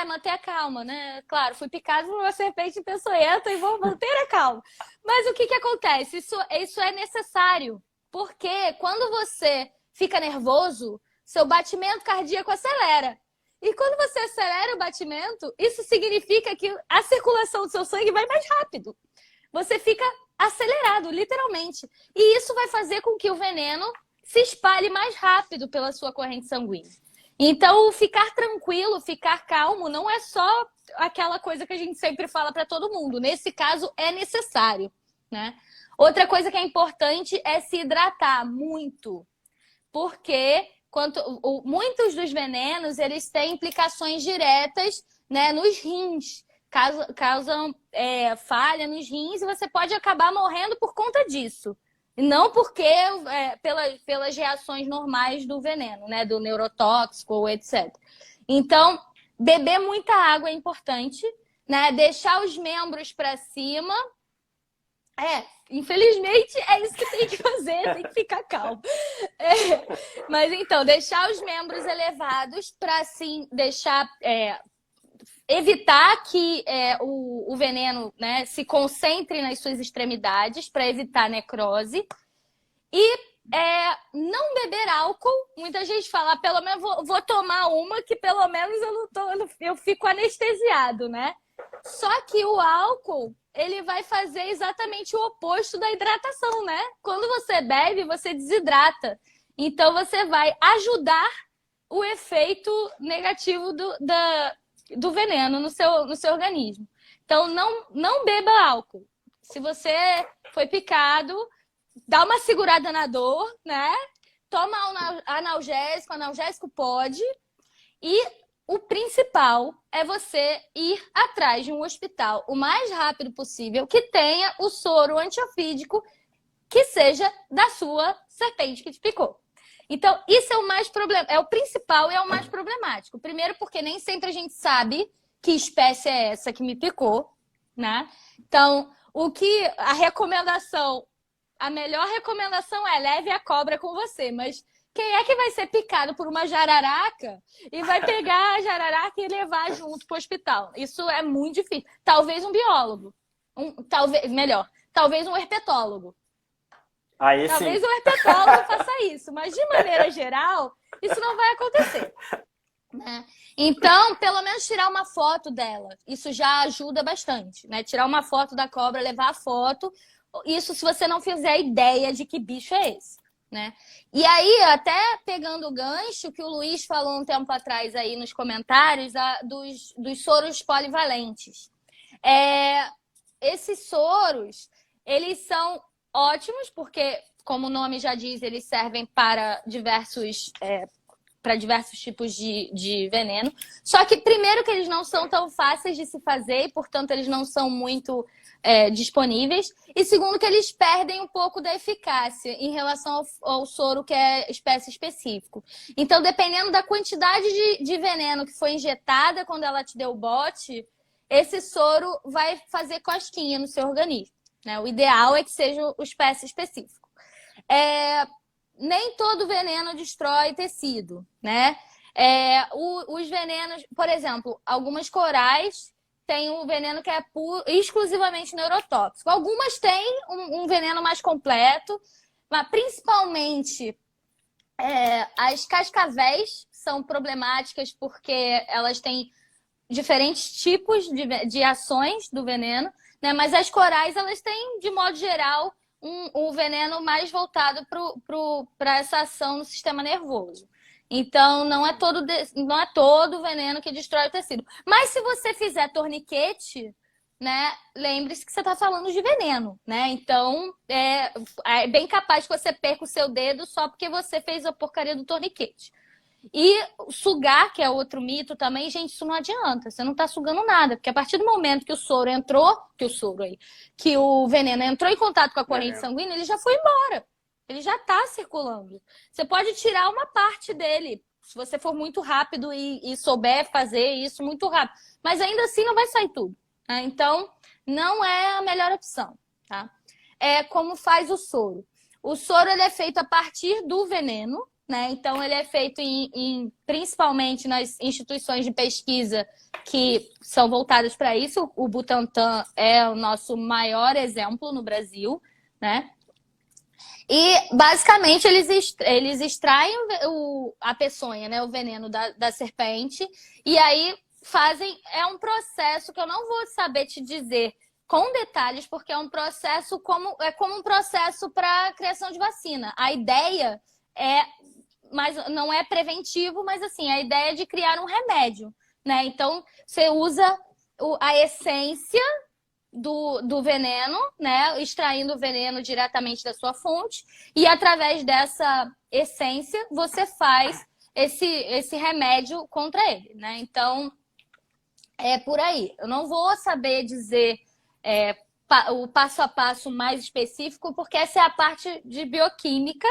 Manter a calma, né? Claro, fui picado por uma serpente peçonhenta e vou manter a calma. Mas o que acontece? Isso é necessário. Porque quando você fica nervoso, seu batimento cardíaco acelera. E quando você acelera o batimento, isso significa que a circulação do seu sangue vai mais rápido. Você fica acelerado, literalmente. E isso vai fazer com que o veneno se espalhe mais rápido pela sua corrente sanguínea. Então, ficar tranquilo, ficar calmo, não é só aquela coisa que a gente sempre fala para todo mundo. Nesse caso, é necessário, né? Outra coisa que é importante é se hidratar muito, porque muitos dos venenos eles têm implicações diretas, né, nos rins, causam falha nos rins e você pode acabar morrendo por conta disso. Não porque pelas reações normais do veneno, né, do neurotóxico ou etc. Então, beber muita água é importante, né? Deixar os membros para cima. Infelizmente é isso que tem que fazer, tem que ficar calmo. Mas então, deixar os membros elevados para assim deixar evitar que o veneno, né, se concentre nas suas extremidades para evitar necrose. E não beber álcool. Muita gente fala, pelo menos vou tomar uma que pelo menos eu fico anestesiado, né? Só que o álcool, ele vai fazer exatamente o oposto da hidratação, né? Quando você bebe, você desidrata. Então, você vai ajudar o efeito negativo do veneno no seu organismo. Então, não beba álcool. Se você foi picado, dá uma segurada na dor, né? Toma analgésico pode. E o principal é você ir atrás de um hospital o mais rápido possível que tenha o soro antiofídico que seja da sua serpente que te picou. Então, isso é o mais é o principal e é o mais problemático. Primeiro, porque nem sempre a gente sabe que espécie é essa que me picou, né? Então, a melhor recomendação é leve a cobra com você, mas quem é que vai ser picado por uma jararaca e vai pegar a jararaca e levar junto para o hospital? Isso é muito difícil. Talvez um biólogo, talvez um herpetólogo. Aí Talvez sim. um herpetólogo faça isso, mas de maneira geral, isso não vai acontecer. Né? Então, pelo menos tirar uma foto dela. Isso já ajuda bastante, né? Tirar uma foto da cobra, levar a foto. Isso se você não fizer ideia de que bicho é esse, né? E aí, até pegando o gancho que o Luiz falou um tempo atrás aí nos comentários, dos soros polivalentes. Esses soros, eles são ótimos porque, como o nome já diz, eles servem para diversos tipos de veneno. Só que, primeiro, que eles não são tão fáceis de se fazer e, portanto, eles não são muito disponíveis. E, segundo, que eles perdem um pouco da eficácia em relação ao soro que é espécie específico. Então, dependendo da quantidade de veneno que foi injetada quando ela te deu o bote, esse soro vai fazer cosquinha no seu organismo, né? O ideal é que seja o espécie específico. Nem todo veneno destrói tecido, né? Os venenos, por exemplo, algumas corais têm um veneno que é exclusivamente neurotóxico. Algumas têm um veneno mais completo, mas principalmente as cascavéis são problemáticas porque elas têm diferentes tipos de ações do veneno. né? Mas as corais, elas têm, de modo geral, um veneno mais voltado para essa ação no sistema nervoso. Então, não é todo veneno que destrói o tecido. Mas se você fizer torniquete, né, lembre-se que você está falando de veneno, né? Então, é bem capaz que você perca o seu dedo só porque você fez a porcaria do torniquete. E sugar, que é outro mito também, gente, isso não adianta. Você não está sugando nada, porque a partir do momento que o soro entrou, que o veneno entrou em contato com a corrente sanguínea, ele já foi embora. Ele já está circulando. Você pode tirar uma parte dele, se você for muito rápido e souber fazer isso muito rápido. Mas ainda assim não vai sair tudo. Né? Então, não é a melhor opção. Tá? É como faz o soro. O soro ele é feito a partir do veneno, né? Então, ele é feito principalmente nas instituições de pesquisa que são voltadas para isso. O Butantan é o nosso maior exemplo no Brasil, né? E, basicamente, eles extraem a peçonha, né? O veneno da serpente. E aí é um processo que eu não vou saber te dizer com detalhes, porque é um processo como um processo para criação de vacina. A ideia mas não é preventivo, mas assim, a ideia é de criar um remédio, né? Então, você usa a essência do veneno, né? Extraindo o veneno diretamente da sua fonte, e através dessa essência, você faz esse remédio contra ele, né? Então, é por aí. Eu não vou saber dizer o passo a passo mais específico, porque essa é a parte de bioquímica,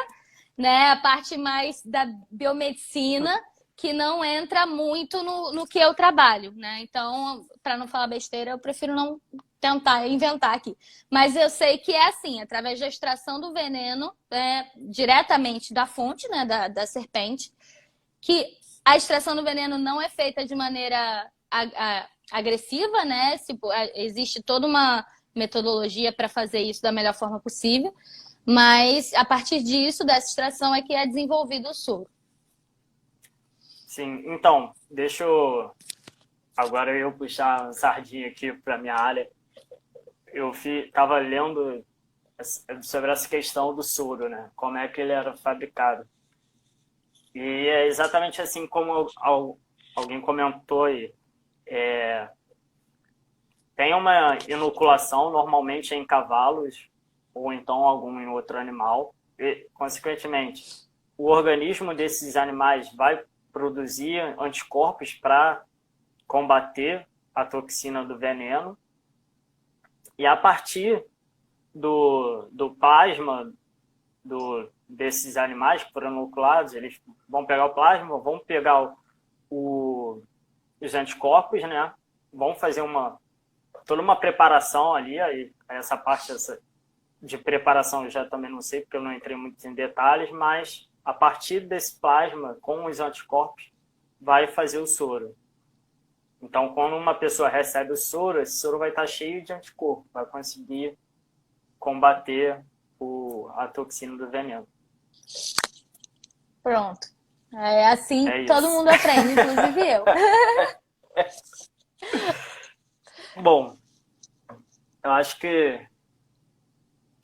né? A parte mais da biomedicina, que não entra muito no que eu trabalho, né? Então, para não falar besteira, eu prefiro não tentar inventar aqui. Mas eu sei que é assim, através da extração do veneno diretamente da fonte, né, da serpente, que a extração do veneno não é feita de maneira agressiva, né? Existe toda uma metodologia para fazer isso da melhor forma possível. Mas, a partir disso, dessa extração, é que é desenvolvido o soro. Sim, então, deixa eu agora puxar a sardinha aqui para minha área. Eu estava lendo sobre essa questão do soro, né? Como é que ele era fabricado. E é exatamente assim como alguém comentou aí. Tem uma inoculação, normalmente em cavalos, ou então algum outro animal. E, consequentemente, o organismo desses animais vai produzir anticorpos para combater a toxina do veneno. E a partir do plasma desses animais que foram inoculados, eles vão pegar o plasma, vão pegar os anticorpos, né? Vão fazer toda uma preparação ali, aí essa parte de preparação eu já também não sei, porque eu não entrei muito em detalhes, mas a partir desse plasma, com os anticorpos, vai fazer o soro. Então, quando uma pessoa recebe o soro, esse soro vai estar cheio de anticorpo, vai conseguir combater a toxina do veneno. Pronto. É assim que todo mundo aprende, inclusive eu. Bom, eu acho que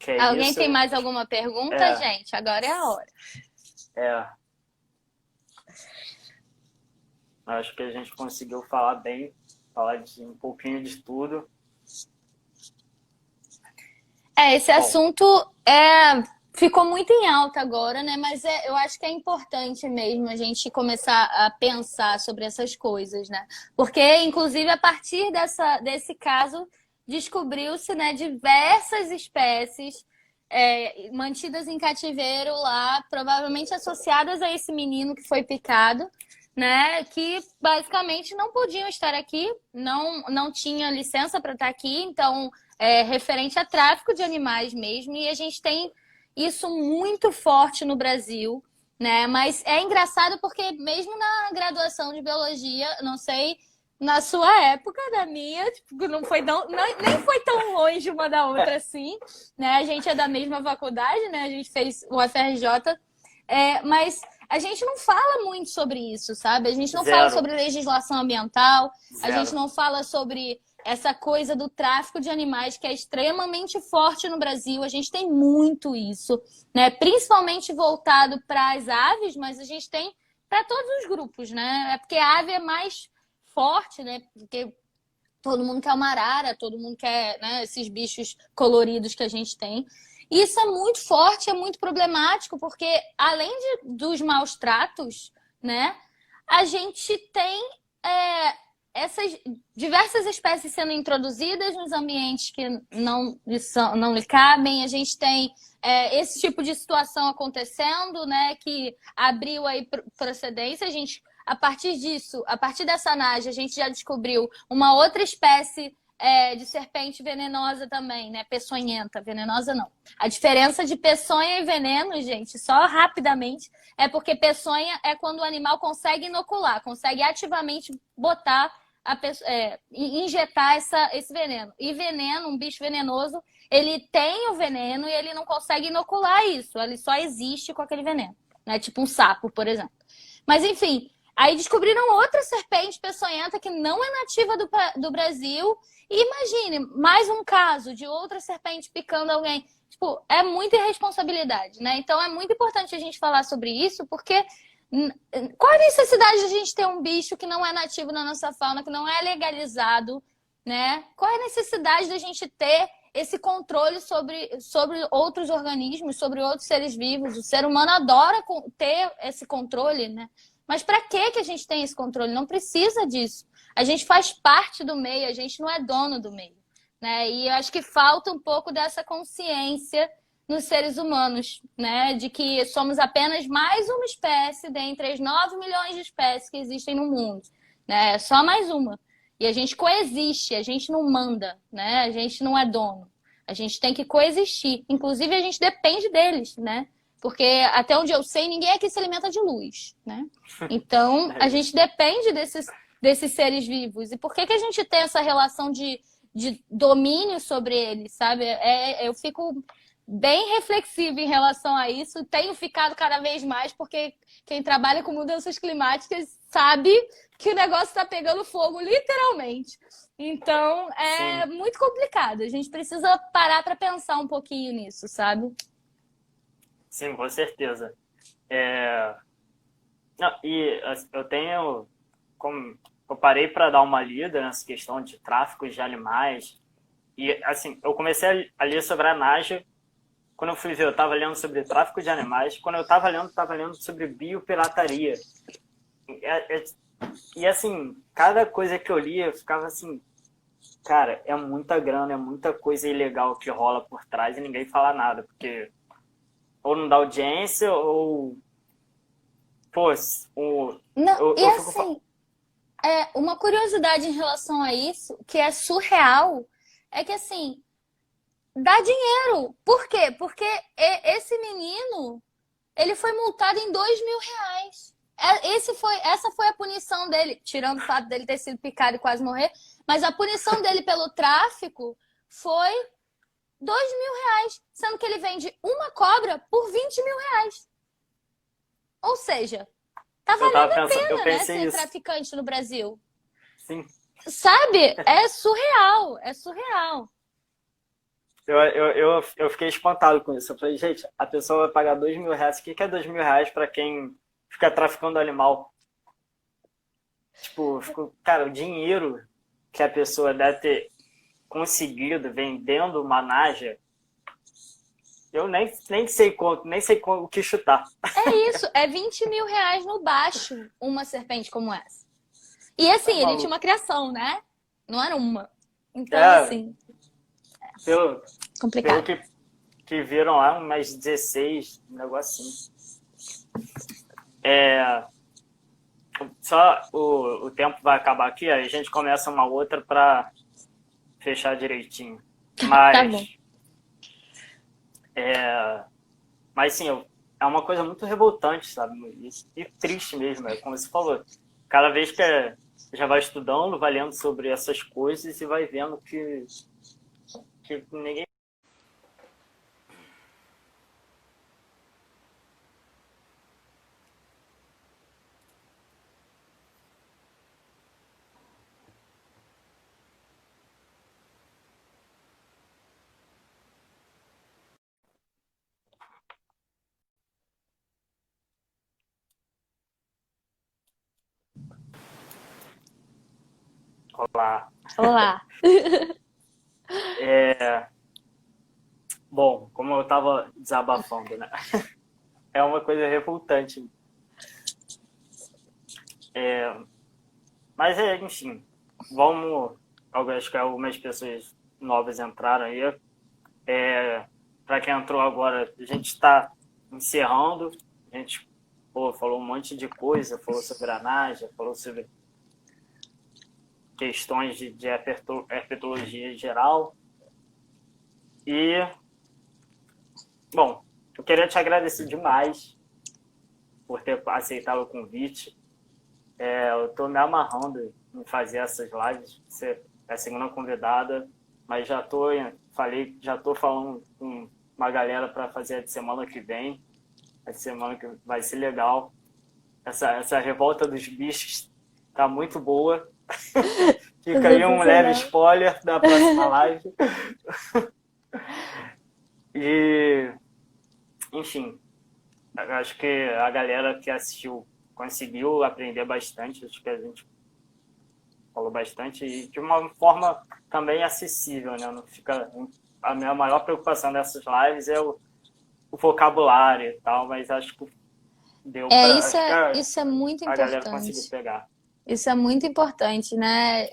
é Alguém isso. tem mais alguma pergunta, gente? Agora é a hora. Acho que a gente conseguiu falar bem, falar de um pouquinho de tudo. Esse assunto ficou muito em alta agora, né? Mas eu acho que é importante mesmo a gente começar a pensar sobre essas coisas, né? Porque, inclusive, a partir desse caso, descobriu-se, né, diversas espécies mantidas em cativeiro lá, provavelmente associadas a esse menino que foi picado, né? Que basicamente não podiam estar aqui, não tinha licença para estar aqui, então referente a tráfico de animais mesmo, e a gente tem isso muito forte no Brasil, né? Mas é engraçado porque mesmo na graduação de biologia, não sei, na sua época, na minha, tipo, nem foi tão longe uma da outra assim, né? A gente é da mesma faculdade, né? A gente fez o FRJ, mas a gente não fala muito sobre isso, sabe? A gente não fala sobre legislação ambiental, a gente não fala sobre essa coisa do tráfico de animais que é extremamente forte no Brasil. A gente tem muito isso, né? Principalmente voltado para as aves, mas a gente tem para todos os grupos, né? É porque a ave é mais forte, né? Porque todo mundo quer uma arara, todo mundo quer, né, esses bichos coloridos que a gente tem. E isso é muito forte, é muito problemático, porque além dos maus tratos, né, a gente tem essas diversas espécies sendo introduzidas nos ambientes que não lhe cabem. A gente tem esse tipo de situação acontecendo, né, que abriu aí procedência. A gente, a partir disso, a partir dessa análise, a gente já descobriu uma outra espécie de serpente venenosa também, né? Peçonhenta, venenosa não. A diferença de peçonha e veneno, gente, só rapidamente, é porque peçonha é quando o animal consegue inocular, consegue ativamente botar, injetar esse veneno. E veneno, um bicho venenoso, ele tem o veneno e ele não consegue inocular isso, ele só existe com aquele veneno, né? Tipo um sapo, por exemplo. Mas enfim, aí descobriram outra serpente peçonhenta que não é nativa do Brasil. E imagine, mais um caso de outra serpente picando alguém. Tipo, é muita irresponsabilidade, né? Então é muito importante a gente falar sobre isso, porque qual a necessidade de a gente ter um bicho que não é nativo na nossa fauna, que não é legalizado, né? Qual é a necessidade da gente ter esse controle sobre outros organismos, sobre outros seres vivos? O ser humano adora ter esse controle, né? Mas para que a gente tem esse controle? Não precisa disso. A gente faz parte do meio, a gente não é dono do meio, né? E eu acho que falta um pouco dessa consciência nos seres humanos, né? De que somos apenas mais uma espécie dentre as 9 milhões de espécies que existem no mundo, né? É só mais uma. E a gente coexiste, a gente não manda, né? A gente não é dono. A gente tem que coexistir. Inclusive, a gente depende deles, né? Porque, até onde eu sei, ninguém aqui se alimenta de luz, né? Então, a gente depende desses seres vivos. E por que a gente tem essa relação de domínio sobre eles, sabe? Eu fico bem reflexiva em relação a isso. Tenho ficado cada vez mais, porque quem trabalha com mudanças climáticas sabe que o negócio está pegando fogo, literalmente. Então, é Sim. muito complicado. A gente precisa parar para pensar um pouquinho nisso, sabe? Sim, com certeza. Não, e eu tenho, como eu parei para dar uma lida nessa questão de tráfico de animais, e assim, eu comecei a ler sobre a Naja. Quando eu fui ver, eu estava lendo sobre tráfico de animais. Quando eu estava lendo sobre biopirataria. E assim, cada coisa que eu lia, eu ficava assim, cara, é muita grana, é muita coisa ilegal que rola por trás e ninguém fala nada, porque ou não dá audiência, ou pô, Não, e eu fico. assim, uma curiosidade em relação a isso, que é surreal, é que assim, dá dinheiro. Por quê? Porque esse menino, ele foi multado em R$ 2.000. Essa foi a punição dele, tirando o fato dele ter sido picado e quase morrer, mas a punição dele pelo tráfico foi R$ 2.000, sendo que ele vende uma cobra por R$ 20.000. Ou seja, tá Eu tava valendo a pensando, eu pena, né, pensei ser isso. traficante no Brasil. Sim. Sabe? É surreal, é surreal. Eu fiquei espantado com isso. Eu falei, gente, a pessoa vai pagar R$ 2.000. O que é R$ 2.000 para quem fica traficando animal? Tipo, cara, o dinheiro que a pessoa deve ter conseguido vendendo uma naja, eu nem sei quanto, o que chutar. É isso, é R$ 20.000 no baixo uma serpente como essa. E Tá assim, ele tinha maluco. uma criação, né? Não era uma. Então, É, assim, pelo, pelo complicado. que viram lá, umas 16, um negócio assim. É, só o tempo vai acabar aqui, aí a gente começa uma outra para fechar direitinho. Tá bom. Mas, mas sim, é uma coisa muito revoltante, sabe? E triste mesmo, é como você falou. Cada vez que já vai estudando, vai lendo sobre essas coisas e vai vendo que ninguém Olá. Olá. Bom, como eu estava desabafando, né? É uma coisa revoltante. Mas, enfim, vamos... Acho que algumas pessoas novas entraram aí. Para quem entrou agora, a gente está encerrando. A gente falou um monte de coisa, falou sobre a Nádia, falou sobre questões de herpetologia em geral. E, bom, eu queria te agradecer demais por ter aceitado o convite. Eu estou me amarrando em fazer essas lives. Você é a segunda convidada, mas já estou falando com uma galera para fazer a de semana que vem. A de semana que vai ser legal. Essa revolta dos bichos tá muito boa. Fica aí um leve spoiler da próxima live. E, enfim, acho que a galera que assistiu conseguiu aprender bastante. Acho que a gente falou bastante e de uma forma também acessível, né? Não fica... A minha maior preocupação dessas lives é o vocabulário e tal, mas acho que deu para... Isso é muito a galera conseguiu importante. pegar. Isso é muito importante, né?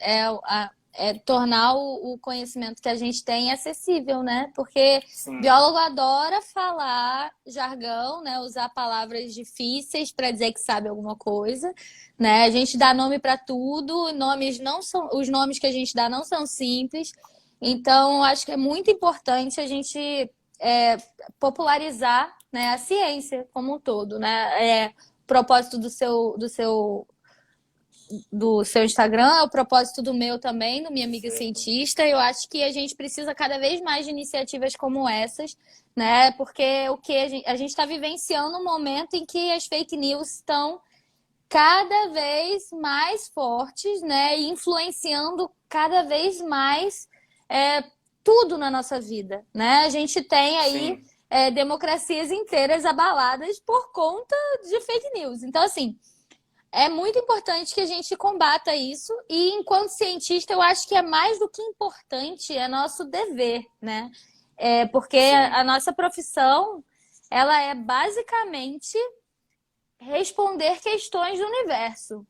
Tornar o conhecimento que a gente tem acessível, né? Porque Sim. biólogo adora falar jargão, né? Usar palavras difíceis para dizer que sabe alguma coisa, né? A gente dá nome para tudo, os nomes que a gente dá não são simples. Então, acho que é muito importante a gente popularizar, né, a ciência como um todo, né? O propósito do seu Instagram, é o propósito do meu também, do Minha Amiga Cientista. Eu acho que a gente precisa cada vez mais de iniciativas como essas, né? Porque a gente está vivenciando um momento em que as fake news estão cada vez mais fortes, né? E influenciando cada vez mais tudo na nossa vida, né? A gente tem aí democracias inteiras abaladas por conta de fake news. Então, assim, é muito importante que a gente combata isso e, enquanto cientista, eu acho que é mais do que importante, é nosso dever, né? Porque a nossa profissão, ela é basicamente responder questões do universo.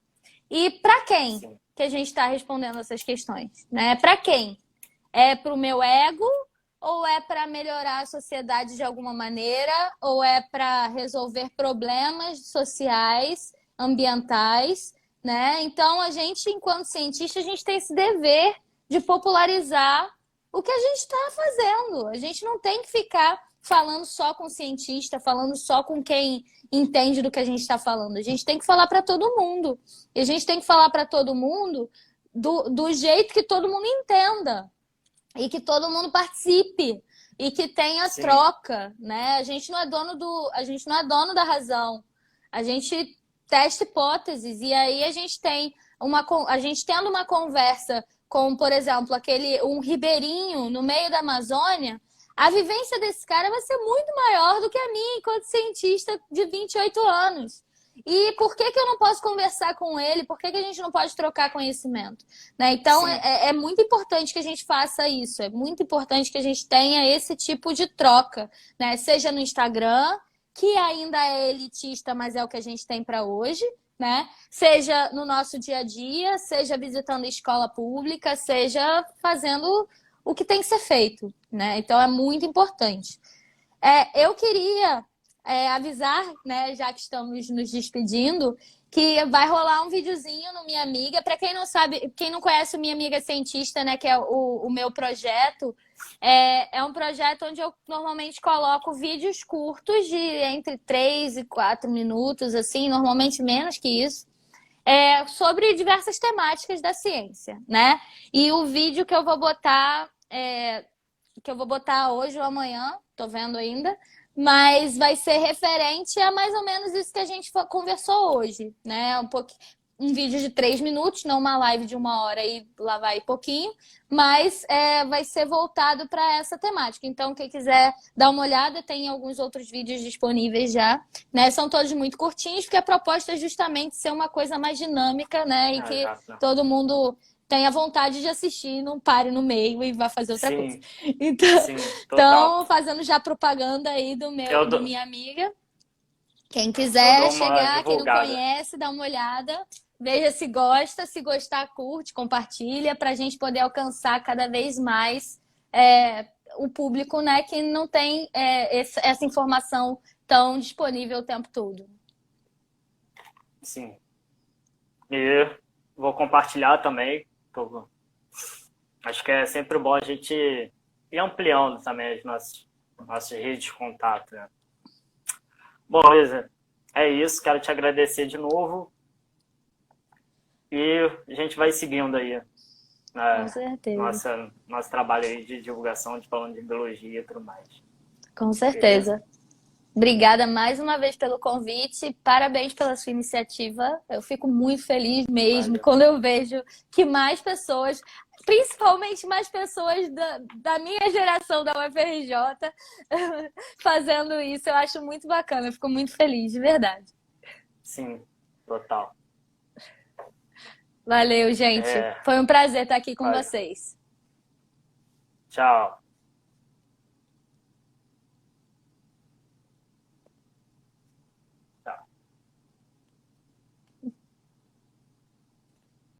E para quem que a gente está respondendo essas questões, né? Para quem? É para o meu ego? Ou é para melhorar a sociedade de alguma maneira? Ou é para resolver problemas sociais, ambientais, né? Então, a gente, enquanto cientista, a gente tem esse dever de popularizar o que a gente está fazendo. A gente não tem que ficar falando só com cientista, falando só com quem entende do que a gente está falando. A gente tem que falar para todo mundo. E a gente tem que falar para todo mundo do jeito que todo mundo entenda. E que todo mundo participe. E que tenha troca, né? A gente não é dono da razão. A gente testa hipóteses. E aí a gente tendo uma conversa com, por exemplo, um ribeirinho no meio da Amazônia, a vivência desse cara vai ser muito maior do que a minha enquanto cientista de 28 anos. E por que eu não posso conversar com ele? Por que a gente não pode trocar conhecimento? Né? Então, é muito importante que a gente faça isso. É muito importante que a gente tenha esse tipo de troca, né? Seja no Instagram, que ainda é elitista, mas é o que a gente tem para hoje, né? Seja no nosso dia a dia, seja visitando escola pública, seja fazendo o que tem que ser feito, né? Então, é muito importante. Eu queria avisar, né, já que estamos nos despedindo, que vai rolar um videozinho no Minha Amiga. Para quem não sabe, quem não conhece o Minha Amiga Cientista, né, que é o meu projeto, é um projeto onde eu normalmente coloco vídeos curtos de entre 3 e 4 minutos, assim, normalmente menos que isso, sobre diversas temáticas da ciência, né? E o vídeo que eu vou botar hoje ou amanhã, tô vendo ainda, mas vai ser referente a mais ou menos isso que a gente conversou hoje, né? Um vídeo de 3 minutos, não uma live de 1 hora e lá vai pouquinho, mas vai ser voltado para essa temática. Então, quem quiser dar uma olhada, tem alguns outros vídeos disponíveis já, né? São todos muito curtinhos, porque a proposta é justamente ser uma coisa mais dinâmica, né? E que todo mundo tenha vontade de assistir, não pare no meio e vá fazer outra coisa. Sim, Então, sim, total. então, fazendo já propaganda aí Eu de dou, minha amiga. Quem eu quiser dou uma chegar, quem não divulgada. conhece, dá uma olhada, veja se gosta, se gostar, curte, compartilha, para a gente poder alcançar cada vez mais o público, né, que não tem essa informação tão disponível o tempo todo. Sim. E vou compartilhar também. Acho que é sempre bom a gente ir ampliando também as nossas redes de contato, né? Bom, Luísa, é isso. Quero te agradecer de novo. E a gente vai seguindo aí, Com né, certeza. nosso trabalho aí de divulgação, de falando de biologia e tudo mais. Com Beleza? certeza. Obrigada mais uma vez pelo convite, parabéns pela sua iniciativa. Eu fico muito feliz mesmo Valeu. quando eu vejo que mais pessoas, principalmente mais pessoas da minha geração da UFRJ, fazendo isso. Eu acho muito bacana, eu fico muito feliz, de verdade. Sim, total. Valeu, gente. É, Foi um prazer estar aqui com valeu. vocês. Tchau.